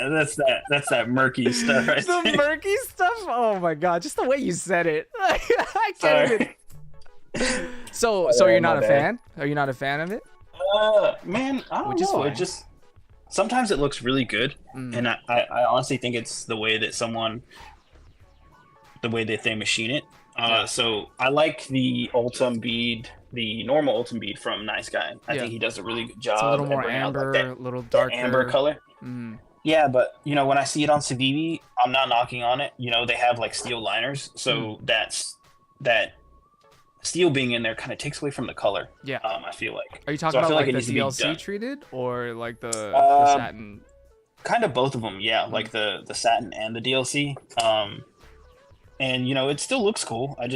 that's that murky stuff right there. The murky stuff? Oh my god, just the way you said it. I can't even. So you're not a fan? Are you not a fan of it? Man, I don't know. It just sometimes it looks really good, and I honestly think it's the way that they machine it. So I like the Ultem bead, the normal Ultem bead from Nice Guy. I think he does a really good job. It's a little more amber, a little darker. Amber color. Yeah, but when I see it on Civivi, I'm not knocking on it. They have like steel liners, so that steel being in there kind of takes away from the color. Yeah. I feel like. Are you talking about like the DLC treated or like the satin? Kind of both of them, yeah. Like the satin and the DLC. And it still looks cool. I'd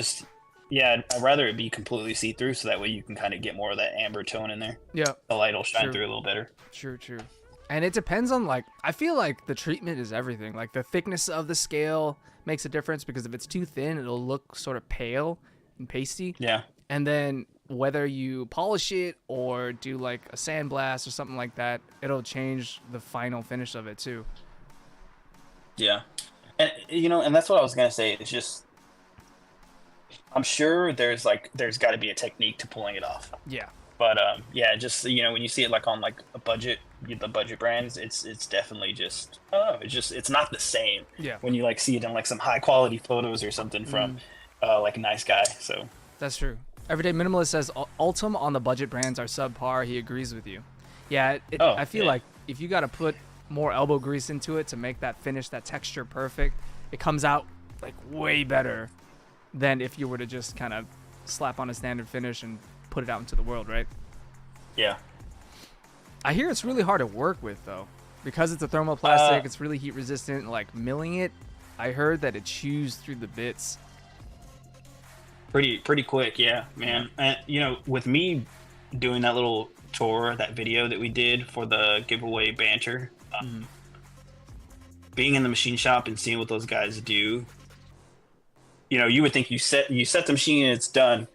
rather it be completely see-through, so that way you can kind of get more of that amber tone in there. Yeah. The light will shine through a little better. True. And it depends on I feel like the treatment is everything. Like the thickness of the scale makes a difference, because if it's too thin, it'll look sort of pale and pasty. Yeah. And then whether you polish it or do like a sandblast or something like that, it'll change the final finish of it too. Yeah. And and that's what I was gonna say. It's just I'm sure there's got to be a technique to pulling it off. Yeah. But yeah, just when you see it like on like a budget, the budget brands, it's definitely just it's not the same. Yeah. When you like see it in like some high quality photos or something from like a nice guy. So that's true. Everyday Minimalist says Ultem on the budget brands are subpar. He agrees with you. Yeah, I feel like if you got to put more elbow grease into it to make that finish, that texture perfect, it comes out like way better than if you were to just kind of slap on a standard finish and put it out into the world, right? Yeah. I hear it's really hard to work with though, because it's a thermoplastic. It's really heat resistant. Like milling it, I heard that it chews through the bits. Pretty quick, yeah, man. And with me doing that little tour, that video that we did for the giveaway banter, being in the machine shop and seeing what those guys do, you would think you set the machine and it's done,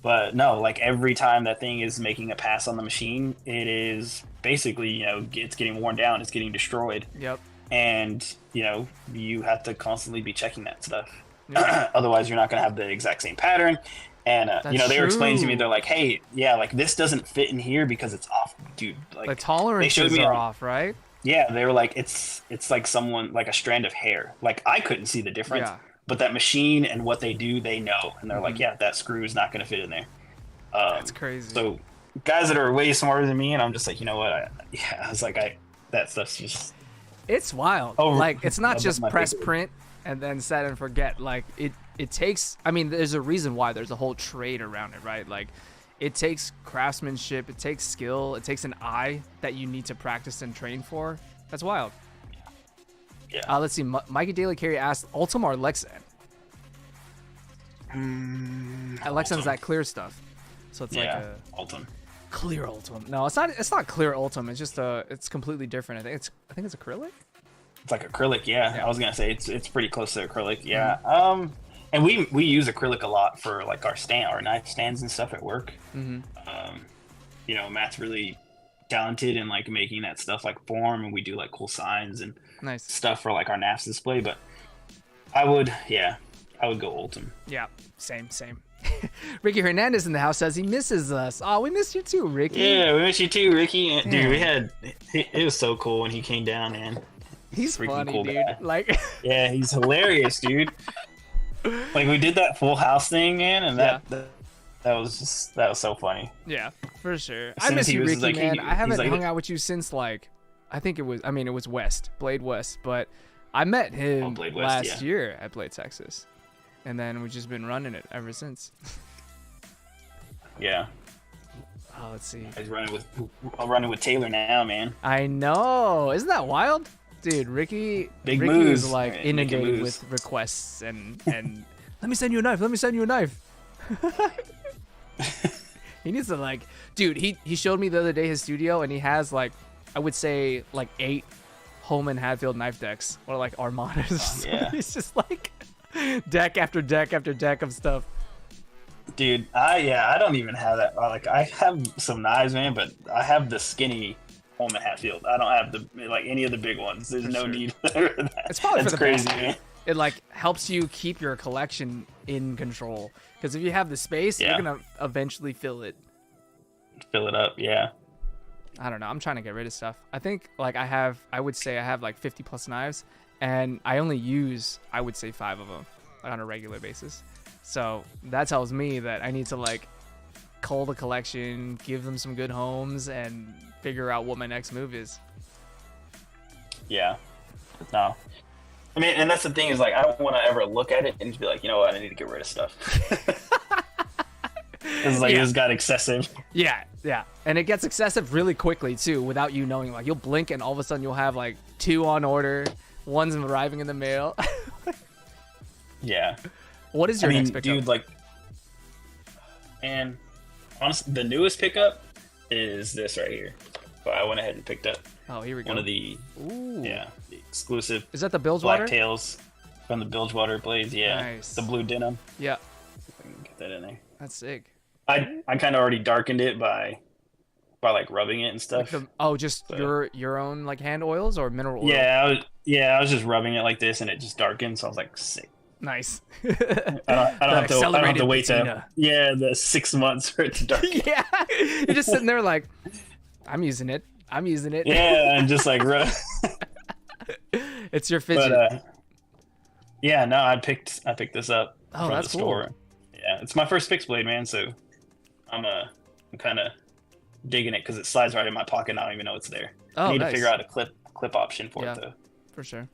but no, like every time that thing is making a pass on the machine, it is basically it's getting worn down, it's getting destroyed. Yep. And you have to constantly be checking that stuff. Otherwise you're not going to have the exact same pattern. And they were explaining to me, they're like, hey, yeah, like this doesn't fit in here because it's off, dude. Like the tolerances are off, right? Yeah, they were like, it's like someone, like a strand of hair. Like I couldn't see the difference, but that machine and what they do, they know. And they're like, yeah, that screw is not going to fit in there. That's crazy. So guys that are way smarter than me, and I'm just like, you know what? I was like, that stuff's just... It's wild. Like it's not just press print and then set and forget. Like it takes, I mean, there's a reason why there's a whole trade around it, right? Like it takes craftsmanship, it takes skill, it takes an eye that you need to practice and train for. That's wild. Yeah. Let's see. Mikey Daily Carey asked, Ultem or Lexan? Lexan's that clear stuff. So it's like a Ultem. Clear Ultem. No, it's not clear Ultem. It's just it's completely different. I think it's acrylic. It's like acrylic, yeah. I was gonna say it's pretty close to acrylic, yeah. And we use acrylic a lot for like our knife stands and stuff at work. Matt's really talented in like making that stuff like form, and we do like cool signs and stuff for like our NAFS display. But I would go Ultem. Yeah, same. Ricky Hernandez in the house says he misses us. Oh, we missed you too, Ricky. Yeah, we missed you too, Ricky. Dude, it was so cool when he came down, man. He's funny, cool dude. Guy. Like, yeah, he's hilarious, dude. Like we did that Full House thing, man, and that was so funny. Yeah, for sure. I miss you, Ricky, like, man. I haven't hung out with you since like, it was West, Blade West, but I met him last year at Blade Texas, and then we've just been running it ever since. Yeah. Oh, let's see. I'm running with Taylor now, man. I know. Isn't that wild? Dude, Ricky moves, is like inundated with requests and let me send you a knife. He needs to like, dude, he showed me the other day his studio, and he has like, I would say like 8 Holman Hadfield knife decks or like armadas. Yeah. It's just like deck after deck after deck of stuff. Dude, I don't even have that. Like I have some knives, man, but I have the skinny Holman Hatfield. I don't have any of the big ones. There's no need for that. It's probably That's for the crazy, best. man. It like helps you keep your collection in control, because if you have the space, you're gonna eventually fill it up. Yeah. I don't know. I'm trying to get rid of stuff. I think like I would say I have like 50 plus knives, and I only use, I would say 5 of them like, on a regular basis. So that tells me that I need to like cull the collection, give them some good homes, and figure out what my next move is. Yeah. No. I mean, and that's the thing is like, I don't want to ever look at it and just be like, you know what, I need to get rid of stuff. It's like, it's got excessive. Yeah. And it gets excessive really quickly too, without you knowing. Like you'll blink and all of a sudden you'll have like 2 on order, one's arriving in the mail. Yeah. What is your next pickup? Dude, like, and honestly, the newest pickup is this right here. But I went ahead and picked up. Oh, here we go. One of the, the exclusive. Is that the Bilgewater? Black tails from the Bilgewater blades. Yeah, nice. The blue denim. Yeah. If I can get that in there. That's sick. I kind of already darkened it by like rubbing it and stuff. Like just your own like hand oils or mineral oil? Yeah, I was just rubbing it like this and it just darkened. So I was like, sick. Nice. I don't have to wait the 6 months for it to darken. Yeah, you're just sitting there like, I'm using it. Yeah, and just like it's your fidget. But yeah, no, I picked this up from that's the store. cool. Yeah, it's my first fixed blade, man. So I'm kind of digging it because it slides right in my pocket. And I don't even know it's there. I need to figure out a clip option for it though. For sure.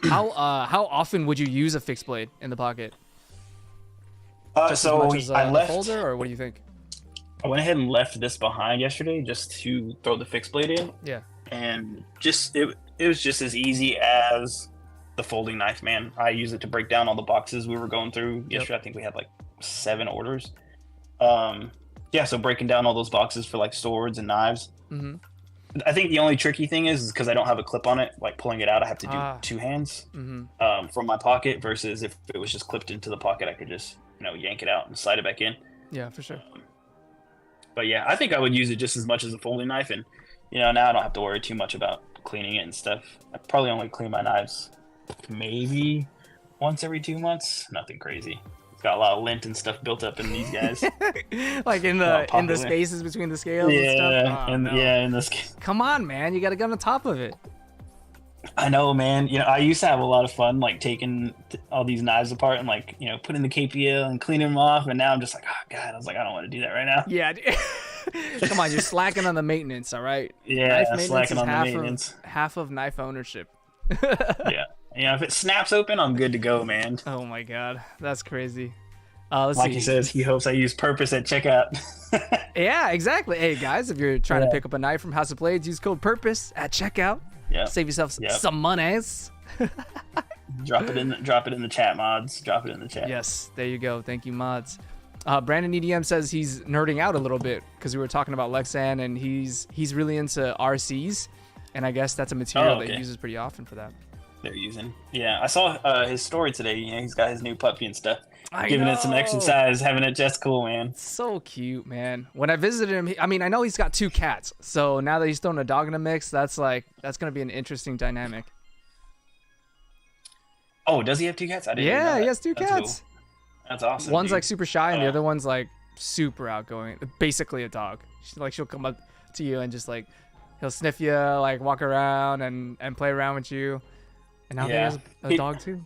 How often would you use a fixed blade in the pocket? Just so as much as I left the folder, or what do you think? I went ahead and left this behind yesterday just to throw the fixed blade in. Yeah. And just it was just as easy as the folding knife, man. I use it to break down all the boxes we were going through yesterday. I think we had like 7 orders. Yeah, so breaking down all those boxes for like swords and knives. Mm-hmm. I think the only tricky thing is because I don't have a clip on it, like pulling it out, I have to do 2 hands from my pocket versus if it was just clipped into the pocket, I could just, yank it out and slide it back in. Yeah, for sure. But yeah, I think I would use it just as much as a folding knife. And, now I don't have to worry too much about cleaning it and stuff. I probably only clean my knives maybe once every 2 months. Nothing crazy. Got a lot of lint and stuff built up in these guys. Like in the spaces between the scales and stuff. In the scale. Come on, man, you got to get on top of it. I know, man. I used to have a lot of fun like taking all these knives apart and like putting the KPL and cleaning them off. And now I'm just like, oh god, I was like, I don't want to do that right now. Yeah. Come on, you're slacking on the maintenance, all right? Yeah, slacking on the maintenance. Half of knife ownership. Yeah. If it snaps open, I'm good to go, man. Oh my god, that's crazy. He says, he hopes I use purpose at checkout. Yeah, exactly. Hey guys, if you're trying to pick up a knife from House of Blades, use code purpose at checkout. Yeah. Save yourself some monies. Drop it in the chat, mods. Drop it in the chat. Yes, there you go. Thank you, mods. Brandon EDM says he's nerding out a little bit because we were talking about Lexan and he's really into RCs, and I guess that's a material that he uses pretty often for that. They're using. Yeah, I saw his story today. He's got his new puppy and stuff. Giving it some exercise, having it just cool, man. So cute, man. When I visited him, I know he's got 2 cats. So now that he's throwing a dog in the mix, that's gonna be an interesting dynamic. Oh, does he have 2 cats? I didn't know that. He has 2 cats. Cool. That's awesome. One's like super shy, and the other one's like super outgoing. Basically a dog. She'll come up to you and just like he'll sniff you, like walk around and play around with you. And now he has a dog too.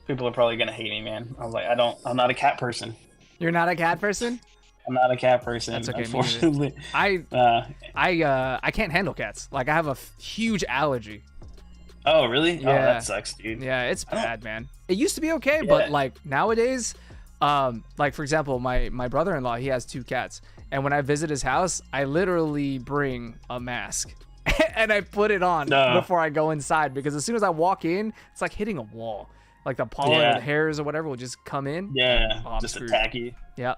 People are probably gonna hate me, man. I was like, I'm not a cat person. You're not a cat person? I'm not a cat person. That's okay. Unfortunately, I can't handle cats. Like I have a huge allergy. Oh really? Yeah. Oh, that sucks, dude. Yeah, it's bad, man. It used to be okay, but like nowadays, like for example, my brother-in-law, he has 2 cats, and when I visit his house, I literally bring a mask. And I put it on before I go inside because as soon as I walk in, it's like hitting a wall. Like the pollen or the hairs or whatever will just come in. Yeah, just attack you. Yeah,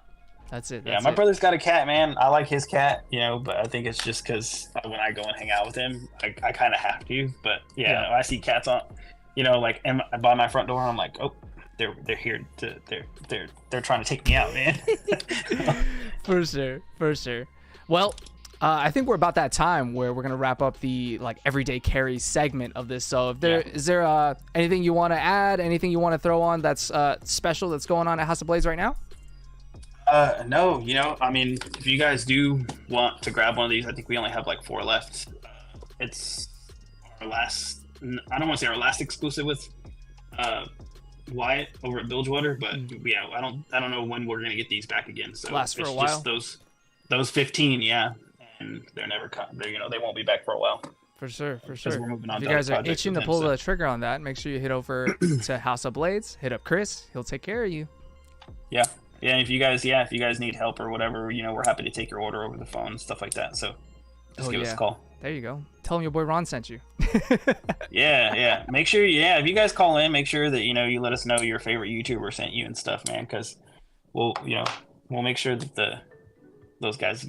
that's it. My brother's got a cat, man. I like his cat, but I think it's just because when I go and hang out with him, I kind of have to. But when I see cats on, like by my front door, I'm like, oh, they're here to they're trying to take me out, man. For sure. Well, I think we're about that time where we're gonna wrap up the like everyday carry segment of this. So if is there anything you want to add, anything you want to throw on that's special that's going on at House of Blades right now? No, if you guys do want to grab one of these, I think we only have like 4 left. It's our last. I don't want to say our last exclusive with Wyatt over at Bilgewater, but I don't know when we're gonna get these back again. So last for a while. Just those 15, and they're never they won't be back for a while. For sure. We're moving on if you guys are itching to pull the trigger on that, make sure you hit over to House of Blades, hit up Chris, he'll take care of you. Yeah, if you guys need help or whatever, we're happy to take your order over the phone and stuff like that, so just give us a call. There you go. Tell him your boy Ron sent you. yeah, make sure if you guys call in, make sure that you let us know your favorite YouTuber sent you and stuff, man, because we'll make sure that those guys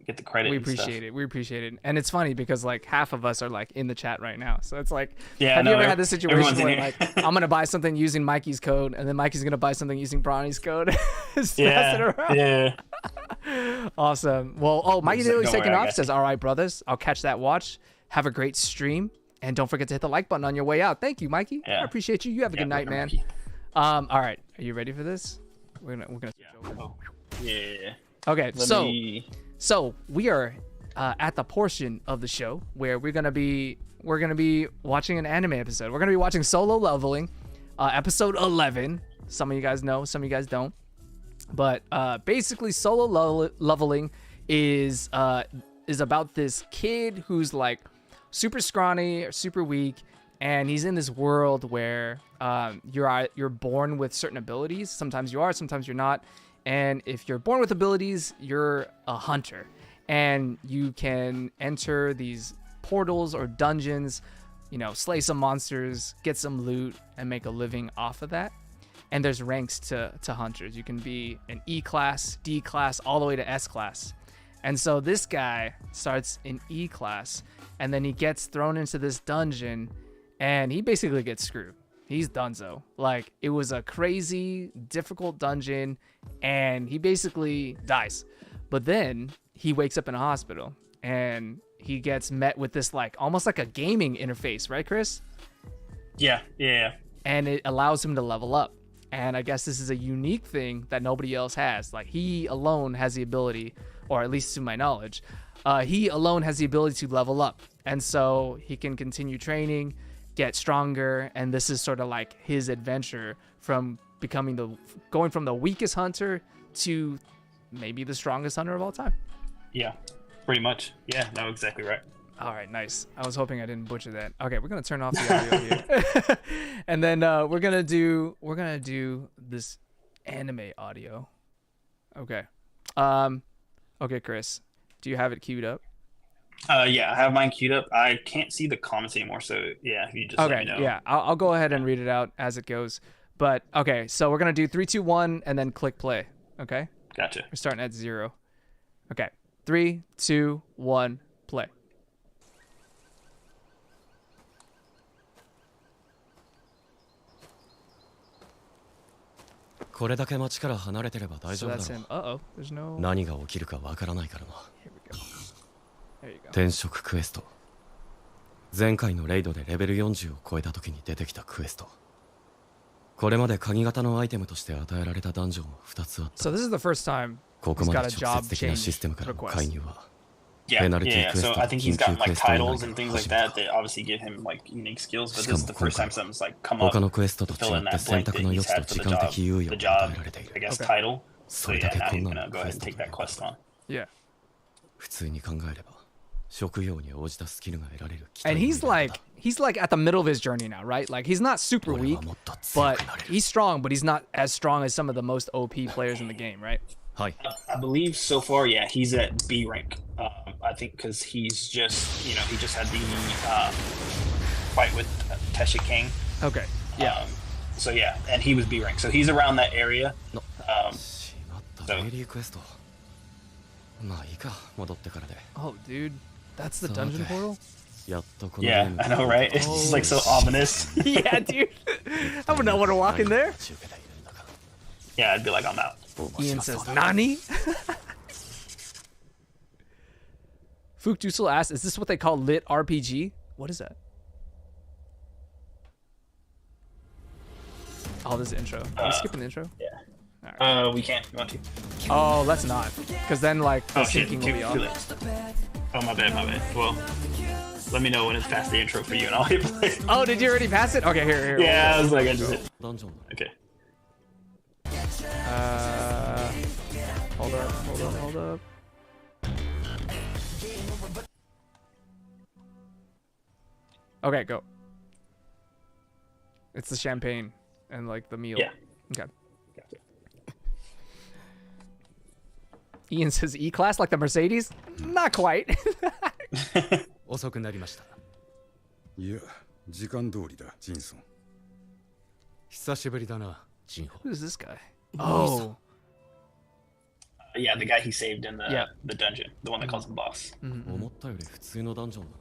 get the credit. We appreciate it. And it's funny because like half of us are like in the chat right now. So it's like, have you ever had this situation where like I'm going to buy something using Mikey's code and then Mikey's going to buy something using Bronny's code? Yeah. Awesome. Well, Mikey Daly's taking off, says, all right, brothers, I'll catch that watch. Have a great stream. And don't forget to hit the like button on your way out. Thank you, Mikey. Yeah. I appreciate you. You have a good night, man. All right, are you ready for this? We're gonna switch over. Oh. Yeah. Okay, so we are at the portion of the show where we're gonna be watching an anime episode. We're gonna be watching Solo Leveling, episode 11. Some of you guys know, some of you guys don't. But basically, Solo Leveling is about this kid who's like super scrawny, super weak, and he's in this world where you're born with certain abilities. Sometimes you are, sometimes you're not. And if you're born with abilities, you're a hunter, and you can enter these portals or dungeons, you know, slay some monsters, get some loot, and make a living off of that. And there's ranks to hunters. You can be an E class, D class, all the way to S class. And so this guy starts in E class, and then he gets thrown into this dungeon, and he basically gets screwed. He's donezo. Like, it was a crazy, difficult dungeon, and he basically dies. But then he wakes up in a hospital, and he gets met with this, like, almost like a gaming interface, right, Chris? Yeah. And it allows him to level up. And I guess this is a unique thing that nobody else has. Like, he alone has the ability, or at least to my knowledge, he alone has the ability to level up. And so he can continue training, get stronger, and this is sort of like his adventure from going from the weakest hunter to maybe the strongest hunter of all time. Yeah, pretty much. Yeah, no, exactly right. All right, nice. I was hoping I didn't butcher that. Okay, we're gonna turn off the audio here, and then we're gonna do this anime audio. Okay. Okay, Chris, do you have it queued up? Yeah, I have mine queued up. I can't see the comments anymore, so yeah, if you just let me know. Yeah, I'll go ahead and read it out as it goes. But okay, so we're gonna do 3, 2, 1, and then click play. Okay. Gotcha. We're starting at 0. Okay. 3, 2, 1, play. So that's him. Uh-oh. There's no... Here we go. There you go. 転職クエスト。前回のレイドでレベル40を超えた時に出てきたクエスト。これまで鍵型のアイテムとして与えられたダンジョンは2つあった。So this is the first time ここまで直接的なシステムからの介入は。Yeah. So I think he's gotten like titles and things like that that obviously give him like unique skills, but this is the first time something's like come up. 他のクエストと違って選択の余地と時間的猶予を与えられている。I guess title. So yeah, now he's gonna go ahead and take that quest on. Yeah. 普通に考えれば。And he's like at the middle of his journey now, right? Like, he's not super weak, but he's strong, but he's not as strong as some of the most OP players in the game, right? I believe so far, yeah, he's at B rank. I think because he's just, you know, he just had the fight with Tesha King. Okay, yeah. So yeah, and he was B rank, so he's around that area. Oh, dude. That's the dungeon portal? Yeah, I know, right? It's just like so ominous. Yeah, dude. I would not want to walk in there. Yeah, I'd be like, I'm out. Ian says, Nani? Fook Dusel asks, is this what they call lit RPG? What is that? Oh, this is the intro. Are we skipping the intro? Yeah. Right. We can't. You want to? Oh, let's not. Because then, like, the syncing will be off. Oh, my bad. Well, let me know when it's past the intro for you, and I'll hit play. Oh, did you already pass it? Okay, here. Yeah, I was like, I just hit. Okay. Hold up. Okay, go. It's the champagne and, like, the meal. Yeah. Okay. Ian says E-Class like the Mercedes? Not quite. 遅くなりました。いや、時間通りだ、ジンソン。久しぶりだな、ジンホ。Who is this guy? Oh. Yeah, the guy he saved in the dungeon. The one that calls him boss. 思ったより普通のダンジョンなの。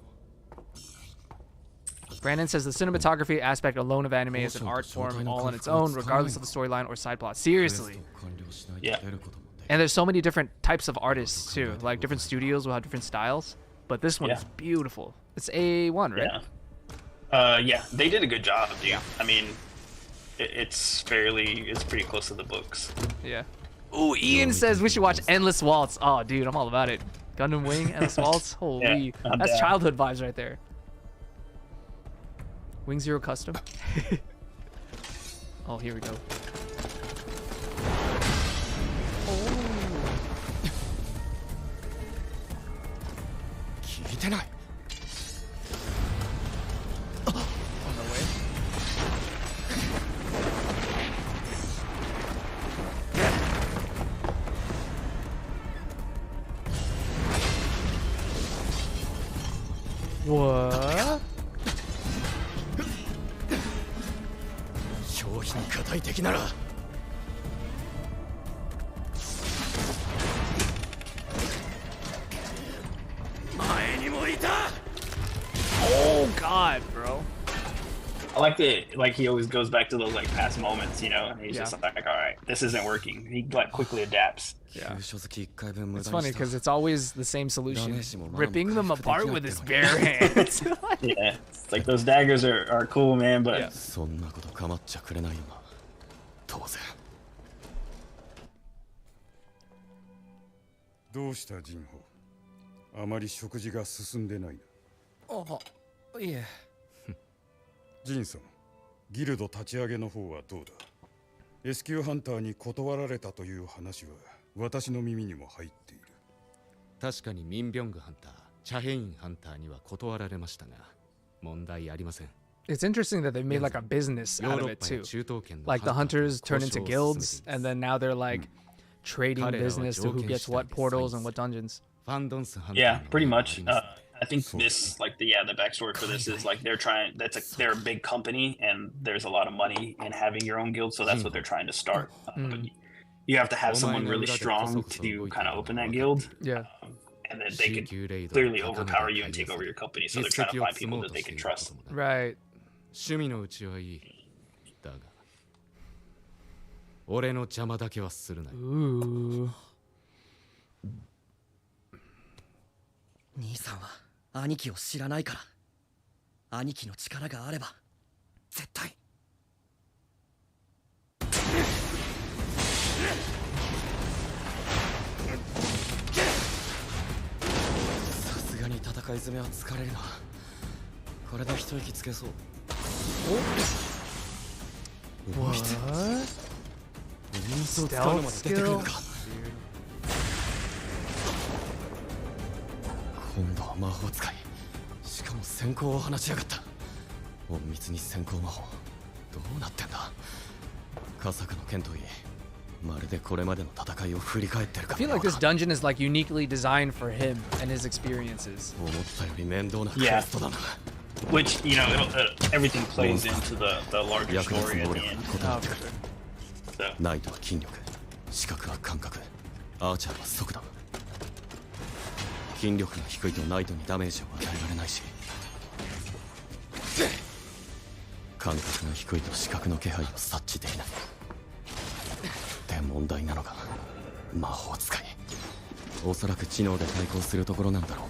Brandon says the cinematography aspect alone of anime is an art form all on its own, regardless of the storyline or side plot. Seriously. Yeah. And there's so many different types of artists too. Like different studios will have different styles, but this one is beautiful. It's A1, right? Yeah. Yeah, they did a good job, dude. I mean, it's pretty close to the books. Yeah. Ooh, Ian says we should watch Endless Waltz. Oh, dude, I'm all about it. Gundam Wing, Endless Waltz. Holy, yeah, that's childhood vibes right there. Wing Zero Custom. Oh, here we go. Oh. 聞いてない On the way. What? 表皮に硬い敵なら前にもいた Oh God, bro. I like it. Like he always goes back to those like past moments, you know. And he's just like, all right, this isn't working. He like quickly adapts. Yeah. 旧書好き1回分無駄 It's に funny した because it's always the same solution. Ripping them apart with his bare hands. Yeah, it's like those daggers are cool, man. But Yeah. そんなこと構っちゃくれないよな当然どうしたジンホあまり食事が進んでないなあいえジンさんギルド立ち上げの方はどうだ S 級ハンターに断られたという話は私の耳にも入っている確かにミンビョングハンター、チャヘインハンターには断られましたが、問題ありません。 It's interesting that they made like a business out of it too. Like the hunters turn into guilds, and then now they're like trading business to who gets what portals and what dungeons. yeah, pretty much. I think this, like the backstory for this is like they're a big company and there's a lot of money in having your own guild, so that's what they're trying to start. But you have to have someone really strong to kind of open that guild. Yeah. And then they could clearly overpower you and take over your company, so they're trying to find people that they can trust. Right. 趣味のうちはいい。だが、俺の邪魔だけはするな。Ooh. 兄さんは兄貴を知らないから兄貴の力があれば絶対さすがに戦い詰めは疲れるなこれで一息つけそう What? そう使うのまで出てくるのか今度は魔法使いしかも先行を放ちやがった隠密に先行魔法どうなってんだカサカの剣といいまるでこれまでの戦いを振り返ってるか I feel like this dungeon is like uniquely designed for him and his experiences. 思ったより面倒なクエストだな Which, you know, everything plays into the larger story at the end. Oh, for sure. So. ナイトは筋力視覚は感覚アーチャーは速度筋力が低いとナイトにダメージを与えられないし感覚が低いと視覚の気配を察知できないで問題なのが魔法使いおそらく知能で対抗するところなんだろ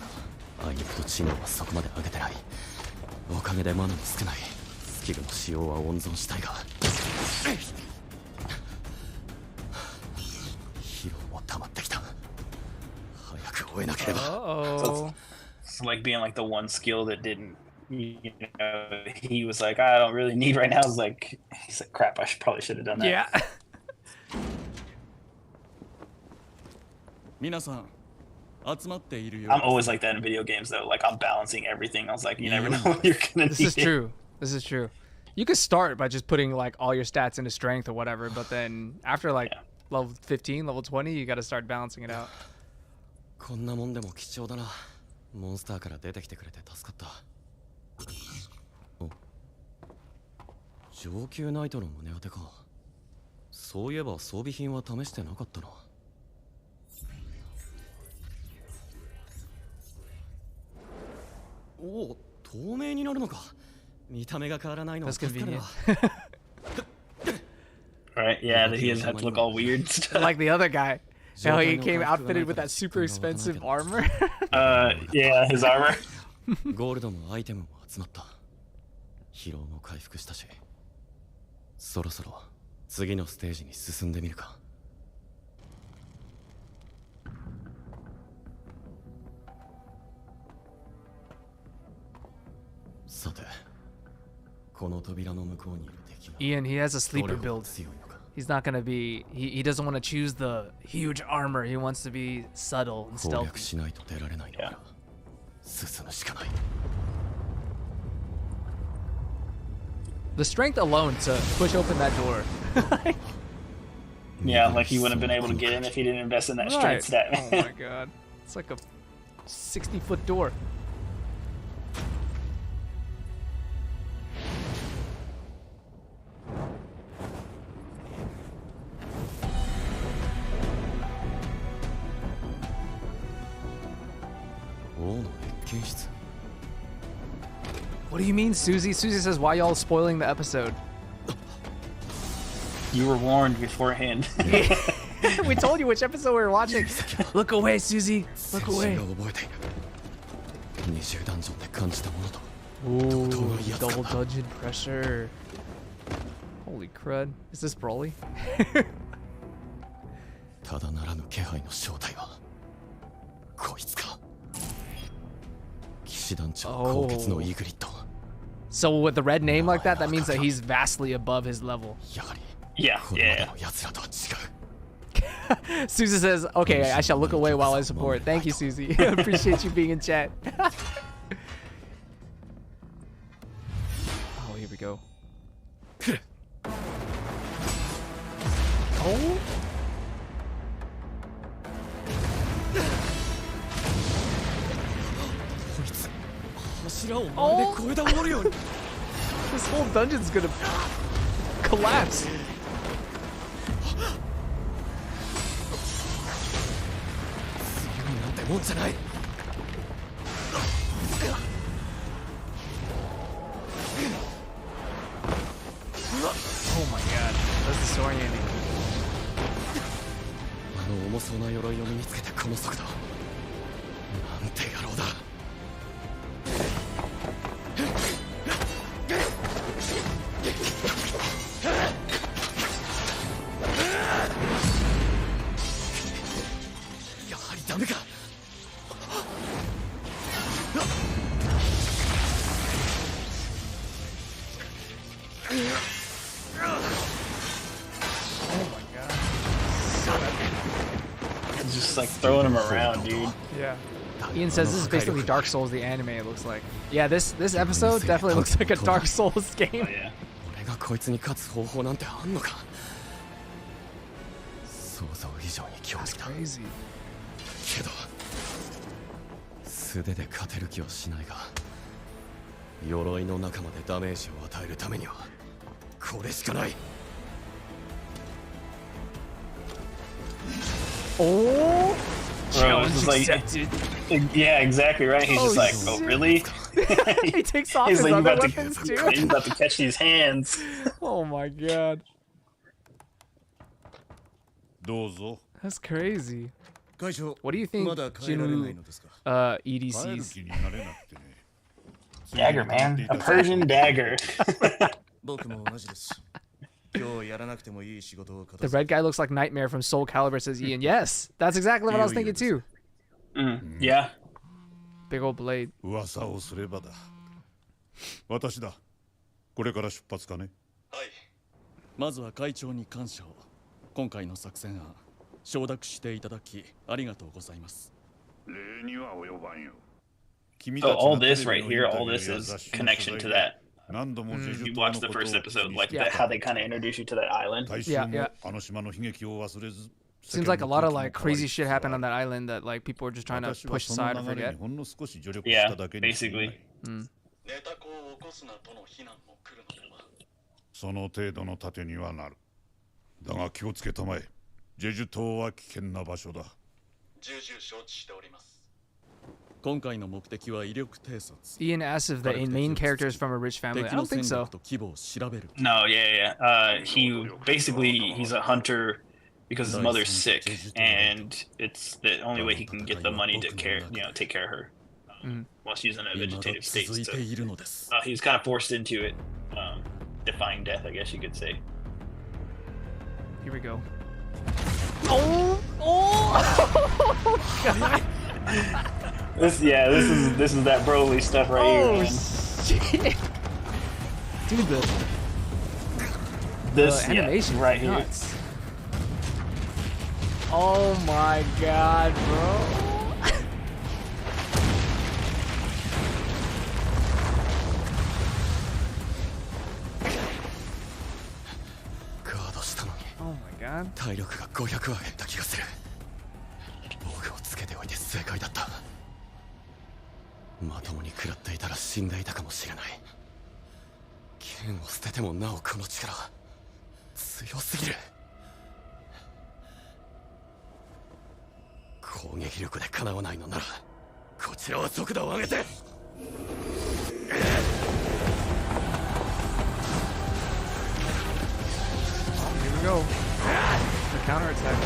うがあいにくと知能はそこまで上げてないおかげでマナも少ないスキルの使用は温存したいが疲労も溜まってきた早く終えなければ Uh-oh. It's like being like the one skill that didn't, you know, he was like, I don't really need right now. He's like, crap, probably should have done that. Yeah. 皆さん集まっているよ I'm always like that in video games though. Like I'm balancing everything. I was like, you never know when you're gonna This need is true. This is true. You could start by just putting like all your stats into strength or whatever, but then after like level 15, level 20, you got to start balancing it out. こんなもんでも貴重だなモンスターから出てきてくれて助かったお上級ナイトの胸当てかそういえば装備品は試してなかったなおお透明になるのか見た目が変わらないのは That's 助かる convenient. わ Right? Yeah, that he doesn't have to look all weird. Like the other guy. How he came outfitted with that super expensive armor. Yeah, his armor. ゴールドもアイテムも集まった疲労も回復したしそろそろ次のステージに進んでみるか。さて、この扉の向こうにいる敵が Ian, he has a sleeper build. He's not gonna be. He doesn't want to choose the huge armor. He wants to be subtle and 攻 stealthy. 略しないと出られないのから進むしかない。 The strength alone to push open that door. Yeah, like he wouldn't have been able to get in if he didn't invest in that strength stat. Oh my god. It's like a 60-foot door. What do you mean, Susie? Susie says, why y'all spoiling the episode? You were warned beforehand. We told you which episode we were watching. Look away, Susie. Look away. Ooh, double dungeon pressure. Holy crud. Is this Broly? ただならぬ気配の正体はこいつか。騎士団長高潔のイーグリッド。 So with the red name like that, that means that he's vastly above his level. Yeah. Susie says, okay, I shall look away while I support. Thank you, Susie. Appreciate you being in chat. Oh, here we go. Oh. Oh. This whole dungeon's gonna collapse. Oh my god, that's the story ending. あの重そうな鎧を身につけてこの速度。なんて野郎だ。 やはりダメか。 It's just like throwing him around, dude. Yeah. Ian says this is basically Dark Souls, the anime, it looks like. Yeah, this episode definitely looks like a Dark Souls game. Oh, yeah. 俺がこいつに勝つ方法なんてあんのか。想像以上に強敵だ。 Crazy. けど素手で勝てる気はしないが、鎧の中までダメージを与えるためにはこれしかない。 Oh! Bro, it's just like, yeah, exactly right. He's just like, oh, really? He takes off He's his like, other about weapons to, too. he's about to catch these hands. Oh my god. どうぞ。 That's crazy. 会長、 What do you think まだ帰られない Jinu のですか。 EDC's? 気になれなくてね。 Dagger, man. A Persian dagger. 僕も同じです。今日やらなくてもいい仕事を片 The 付 red guy looks like Nightmare from Soul Calibur, says Ian. Yes, that's exactly what I was thinking too. Yeah. Big old blade. 噂をすればだ。私だ。これから出発かね。はい。まずは会長に感謝を。今回の作戦案、承諾していただきありがとうございます。礼には及ばんよ。 So all this right here, all this is connection to that. You watch the first episode, like how they kind of introduce you to that island. Yeah, yeah. Seems like a lot of like crazy shit happened on that island that like people were just trying to push aside and forget. Yeah, basically. ネタコを起こすなとの非難も来るのでは。その程度の盾にはなる。だが気をつけたまえ。ジェジュ島は危険な場所だ。重々承知しております。今回の目的は威力偵察。 Ian asks if the main character is from a rich family. I don't think so. No, yeah. He basically he's a hunter because his mother's sick, and it's the only way he can get the money to take care of her while she's in a vegetative state. So, he's kind of forced into it. defying death, I guess you could say. Here we go. Oh! God. This is that Broly stuff right here, man. Shit. Dude, This animation right here. nuts. Oh my god, bro. Oh my god. 体力が500は減った気がする。防具をつけておいて正解だった。まともに食らっていたら死んでいたかもしれない。剣を捨ててもなおこの力強すぎる。攻撃力でかなわないのならこちらは速度を上げて。Here we go. The counterattack.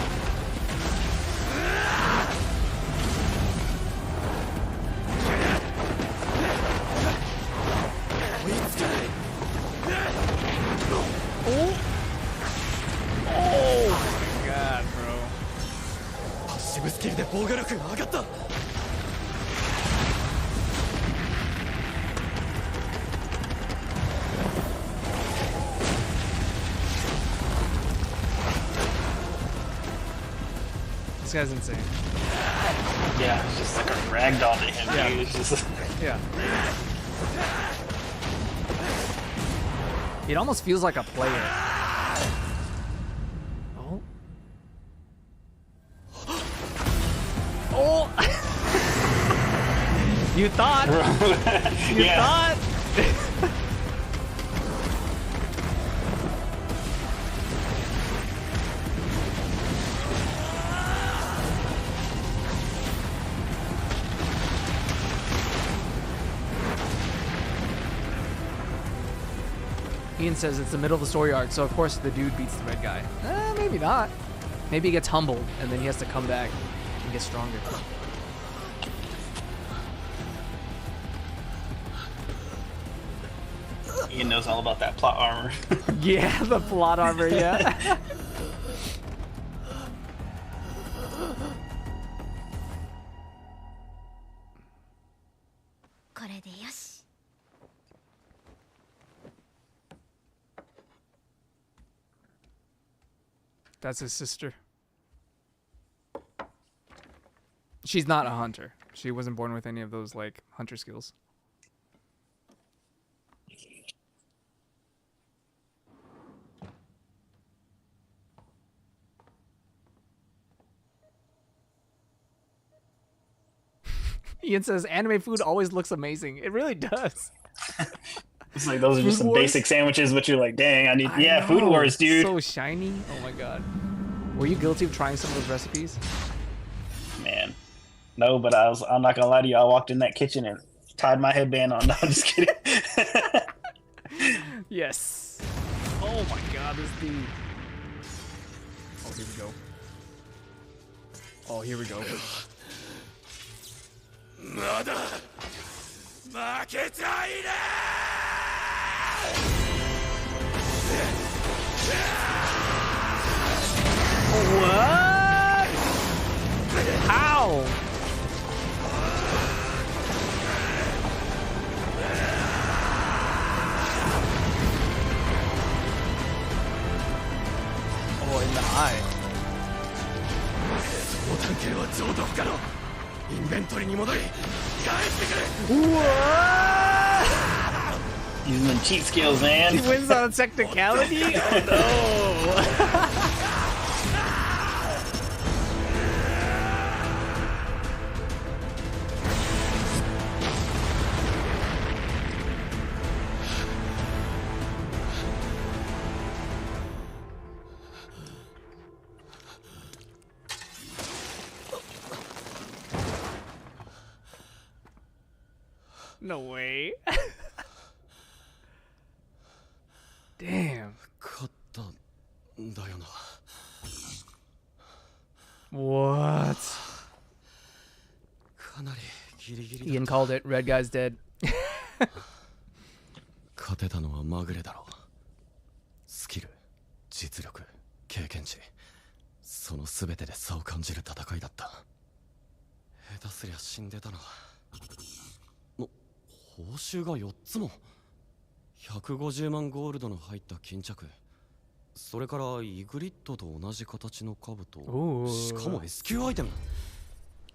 Oh my god, bro. パッシブスキルで防御力が上がった。This guy's insane. Yeah, it's just like a ragdoll to him, Yeah. dude. It's just Yeah. It almost feels like a player. Oh. Oh! You thought! You Yeah. thought! Ian says it's the middle of the story arc, so of course the dude beats the red guy. Maybe not. Maybe he gets humbled, and then he has to come back and get stronger. Ian knows all about that plot armor. Yeah, the plot armor, yeah. That's his sister. She's not a hunter. She wasn't born with any of those, like, hunter skills. Ian says, anime food always looks amazing. It really does. It's like those are just Food some Wars? basic sandwiches, but you're like, dang, I need I Food know, Wars, dude. So shiny. Oh my god. Were you guilty of trying some of those recipes? Man. No, but I'm not gonna lie to you, I walked in that kitchen and tied my headband on. No, I'm just kidding. Yes. Oh my god, this dude. Oh, here we go. Oh, here we go. まだ負けちゃいねえ。 What? How? Oh, in the eye. 相談系はちょうど不可能。インベントリに戻り帰ってくれ。 What? Using them cheat skills, man. He wins on a technicality? Oh no. No way. Damn. 勝ったんだよな。 What? かなりギリギリだ。 Ian called it. Red guy's dead. 勝てたのはまぐれだろスキル、実力、経験値、その全てで差を感じる戦いだった。下手すりゃ死んでたな。報酬が4つも。150万ゴールドの入った巾着、それからイグリッドと同じ形の兜、しかも S 級アイテム。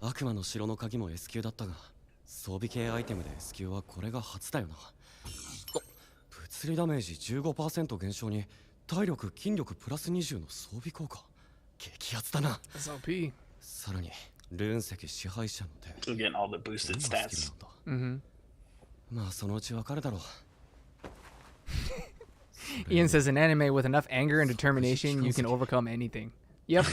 悪魔の城の鍵も S 級だったが、装備系アイテムで S 級はこれが初だよな。物理ダメージ 15% 減少に体力筋力プラス20の装備効果、激アツだな。 SOP。 さらにルーン石支配者の手、 So getting all the boosted stats. まあそのうちわかるだろう。Ian says in anime with enough anger and determination you can overcome anything. Yep.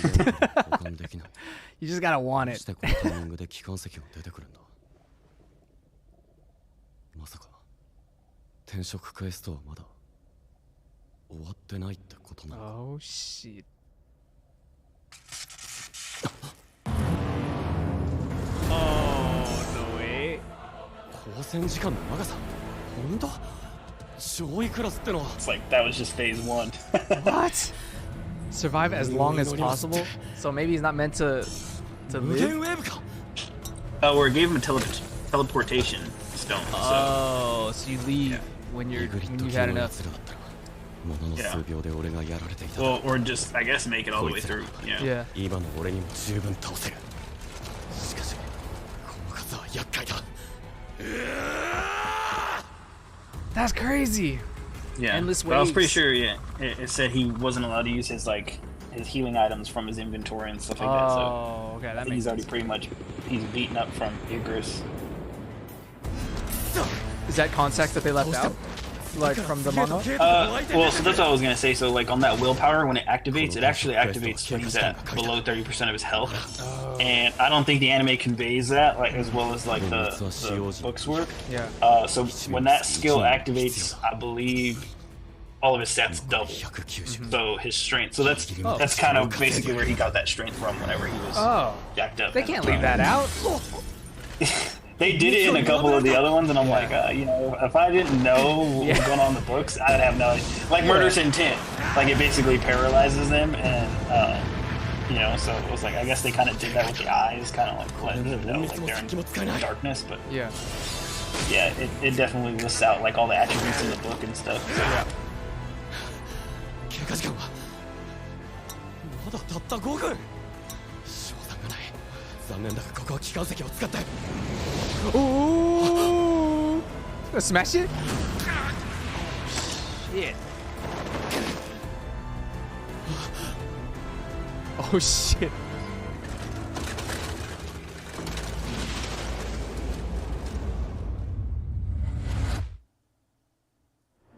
You just gotta want it. このタイミングで機関石が出てくるんだ。まさか転職クエストはまだ終わってないってことなのか。 Oh shit. Oh no way. 交戦時間の長さ、本当？上位クラスってのは。 It's like that was just phase 1. What? Survive as long as possible? So maybe he's not meant to live? Or it gave him a teleportation stone. Oh, so you leave when you've had enough. Yeah. Well, or just, I guess, make it all the way through. Yeah. 今の俺にも十分倒せる。しかしこの数は厄介だ。 That's crazy. Yeah, Endless but I was pretty waves. sure. Yeah, it said he wasn't allowed to use his healing items from his inventory and stuff like that. So Oh, okay, that makes he's already sense. pretty much beaten up from Icarus. Is that context that they left out? Like from the manga? Well, so that's what I was gonna say. So like on that willpower, when it activates, it actually activates when he's at below 30% of his health. And I don't think the anime conveys that like as well as like the books work. Yeah. So when that skill activates, I believe all of his stats double. So his strength. So that's kind of basically where he got that strength from whenever he was jacked up. They can't leave that out. They did it in a couple of the other ones, and I'm like, you know, if I didn't know what was going on in the books, I'd have no idea. Like Murderous Intent, like it basically paralyzes them, and you know, so it was like I guess they kind of did that with the eyes, kind of like letting them know like they're in darkness. But yeah, it definitely lists out like all the attributes in the book and stuff. So. Yeah. 経過時間はまだたった5分。賞賛がない。残念だがここは機関石を使って。 Ooh! Smash it? Shit. Oh shit.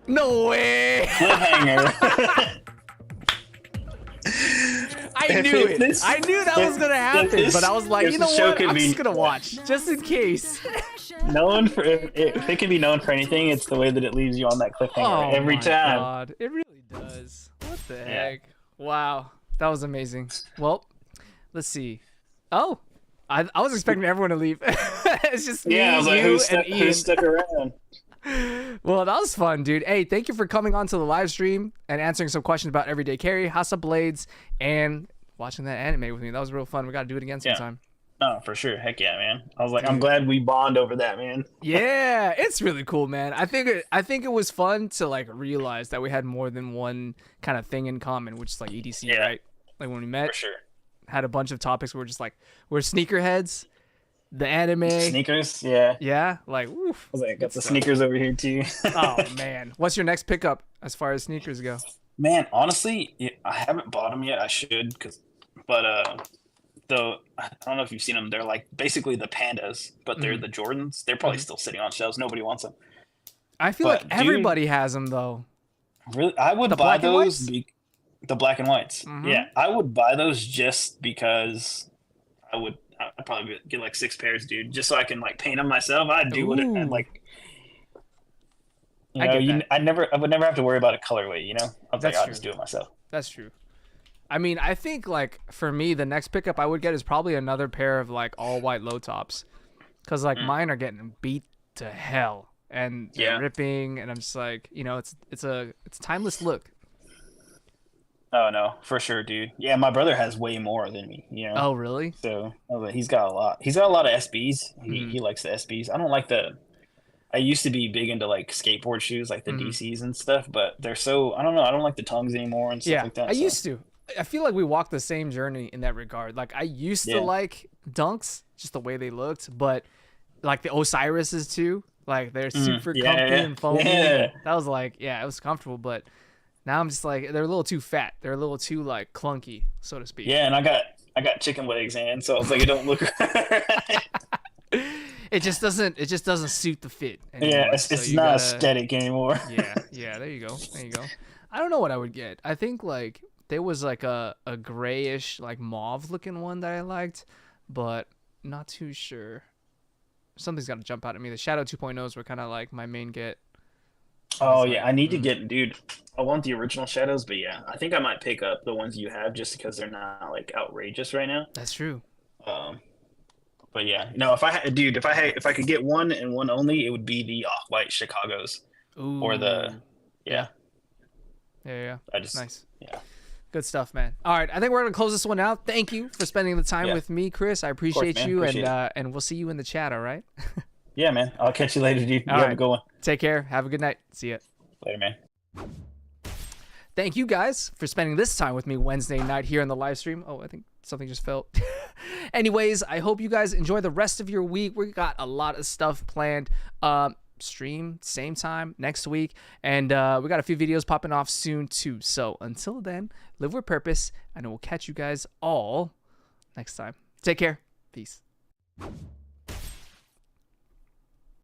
No way! Cliffhanger. I knew it. I knew that was gonna happen, but I was like, you know what? I'm just gonna watch, just in case. Known for if it can be known for anything, it's the way that it leaves you on that cliffhanger every time. God, it really does. What the heck? Wow, that was amazing. Well, let's see. Oh, I was expecting everyone to leave. It's just me, I was like, you, who and Ian. who stuck around? Well, that was fun, dude. Hey, thank you for coming on to the live stream and answering some questions about Everyday Carry, House of Blades, and watching that anime with me. That was real fun. We got to do it again sometime. No, for sure. Heck yeah, man. I was like, I'm glad we bond over that, man. Yeah, it's really cool, man. I think it was fun to like realize that we had more than one kind of thing in common, which is like EDC, right? Like when we met, For sure. had a bunch of topics. We're just like, we're sneakerheads, the anime, Sneakers, yeah. Yeah, like, oof. I was like, got the sneakers over here too. Oh man, what's your next pickup as far as sneakers go? Man, honestly, I haven't bought them yet. I should, but I don't know if you've seen them. They're like basically the Pandas, but they're the Jordans. They're probably still sitting on shelves. Nobody wants them. I feel like everybody has them though. Really, I would buy those. The black and whites. Yeah, I would buy those just because I'd probably get like 6 pairs, dude, just so I can like paint them myself. I'd do it like. You know, I would never have to worry about a colorway. You know, I'll just do it myself. That's true. I mean, I think like for me, the next pickup I would get is probably another pair of like all white low tops, because like mine are getting beat to hell and they're ripping, and I'm just like, you know, it's a timeless look. Oh no, for sure, dude. Yeah, my brother has way more than me. Oh, really? So he's got a lot. He's got a lot of SBs. Mm-hmm. He likes the SBs. I don't like the. I used to be big into like skateboard shoes, like the Mm-hmm. DCs and stuff, but they're so I don't know. I don't like the tongues anymore and stuff like that. I used to. I feel like we walked the same journey in that regard. Like I used to like dunks, just the way they looked, but like the Osiris's too. Like they're super comfy and foamy. Yeah. That was like, it was comfortable, but now I'm just like they're a little too fat. They're a little too like clunky, so to speak. Yeah, and I got chicken legs in, so I was like, it don't look right. It just doesn't suit the fit anymore. Yeah, it's not aesthetic anymore. yeah, there you go. I don't know what I would get. I think like there was like a grayish like mauve looking one that I liked, but not too sure. Something's got to jump out at me. The Shadow 2.0s were kind of like my main get. Oh yeah, I need to get, dude. I want the original Shadows, but yeah, I think I might pick up the ones you have just because they're not like outrageous right now. That's true. But yeah, no, if I could get one and one only, it would be the off-white Chicago's. Ooh. Or the Yeah. Nice. Yeah. Good stuff, man. All right, I think we're gonna close this one out. Thank you for spending the time with me, Chris. I appreciate man. you, Appreciate and we'll see you in the chat. All right. Yeah, man. I'll catch you later, dude. You have a good one. Take care. Have a good night. See ya. Later, man. Thank you guys for spending this time with me Wednesday night here on the live stream. Oh, I think something just fell. Anyways, I hope you guys enjoy the rest of your week. We got a lot of stuff planned. Stream same time next week, and we got a few videos popping off soon too. So until then, live with purpose, and we'll catch you guys all next time. Take care. Peace.